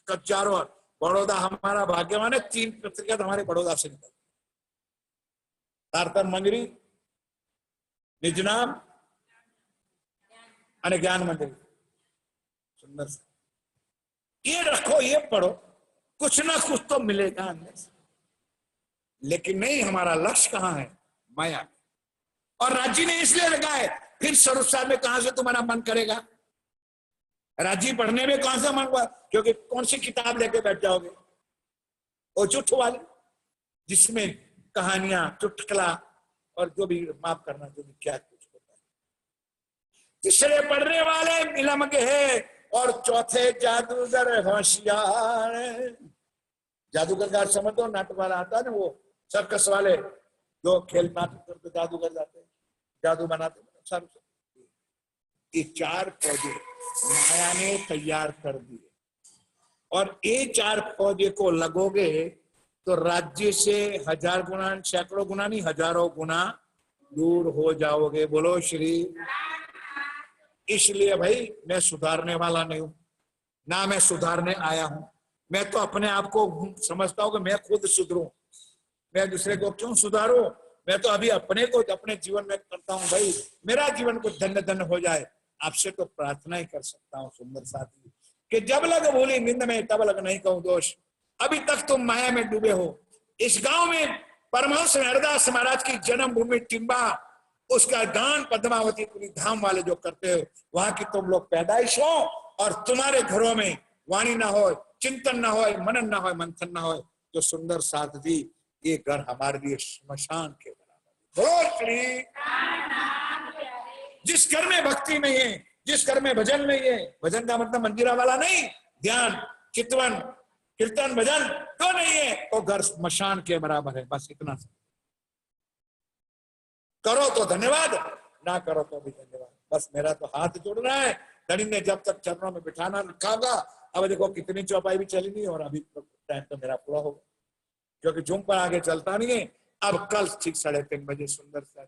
चारों। बड़ौदा हमारा भाग्यवान है, 3 पत्रिका तो हमारे बड़ौदा से निकलती, तारतन मंजरी, निजनाम और ज्ञान मंदिर। सुंदर से ये रखो, ये पढ़ो, कुछ ना कुछ तो मिलेगा अंदर से। लेकिन नहीं, हमारा लक्ष्य कहाँ है? माया। और राज्य ने इसलिए लगा है, फिर स्वरूप साहब में कहां से तुम्हारा मन करेगा? राज्य पढ़ने में कहां से मन हुआ? क्योंकि कौन सी किताब लेके बैठ जाओगे? वो चुट्ठ वाले, जिसमें कहानियां, चुटकला और जो भी माफ करना, जो भी क्या कुछ होता है। तीसरे पढ़ने वाले इलम के है, और चौथे जादूगर होशियार। जादूगर का समझ दो, नाटक वाला आता है ना, वो सर्कस वाले जो खेल नाटक करके जादूगर जाते हैं, जादू बनाते हैं। ये 4 पौधे माया ने तैयार कर दिए, और ये 4 पौधे को लगोगे तो राज्य से 1000 गुना, सैकड़ों गुना नहीं, हजारों गुना दूर हो जाओगे। बोलो श्री। इसलिए भाई मैं सुधारने वाला नहीं हूं, ना मैं सुधारने आया हूं। मैं तो अपने आप को समझता हूं कि मैं खुद सुधरूं, मैं दूसरे को क्यों सुधारूं? मैं तो अभी अपने को, अपने जीवन में करता हूं भाई, मेरा जीवन को धन्य धन्य हो जाए। आपसे तो प्रार्थना ही कर सकता हूं सुंदर साथी, कि जब लग भूली निंद में तब लग नहीं कहूं दोष। अभी तक तुम माया में डूबे हो। इस गांव में परमहंस हरिदास महाराज की जन्मभूमि टिम्बा, उसका दान पद्मावतीपुरी धाम वाले जो करते हो, वहां की तुम लोग पैदाइश हो, और तुम्हारे घरों में वाणी ना हो, चिंतन ना हो, मनन ना हो, मंथन ना हो। तो सुंदर साथ जी, ये घर हमारे लिए श्मशान के बराबर है। जिस घर में भक्ति नहीं है, जिस घर में भजन नहीं है, भजन का मतलब मंदिरा वाला नहीं, ध्यान, चितवन, कीर्तन, भजन तो नहीं है, तो घर श्मशान के बराबर है। बस इतना करो तो धन्यवाद, ना करो तो भी धन्यवाद। बस मेरा तो हाथ जोड़ना है, धनी ने जब तक चरणों में बिठाना रखागा। अब देखो कितनी चौपाई भी चली नहीं, और अभी टाइम तो मेरा पूरा होगा, क्योंकि झूम पर आगे चलता नहीं है। अब कल ठीक 3:30 बजे सुंदर सा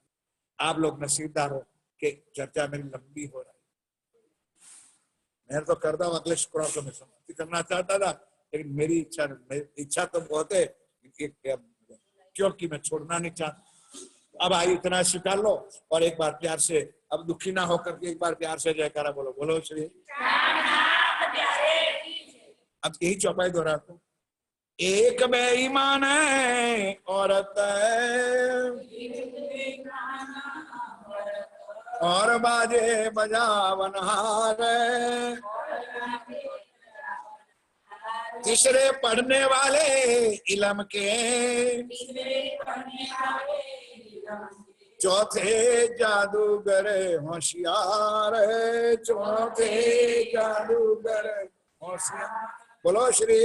आप लोग नसीबदार हो कि चर्चा मेरी लंबी हो रही है। मैं तो करता हूँ अगले शुक्रवार को मैं समाप्ति करना चाहता था, लेकिन मेरी इच्छा तो बहुत है, क्योंकि मैं छोड़ना नहीं चाहता। अब आई इतना स्वीकार लो, और एक बार प्यार से, अब दुखी ना होकर के एक बार प्यार से जयकारा बोलो। बोलो श्री। अब यही चौपाई दोहराता हूं। एक बेईमान है औरत और बाजे बजावनहार, तीसरे पढ़ने वाले इलम के, चौथे जादूगर होशियार, चौथे जादूगर होशियार। बोलो श्री।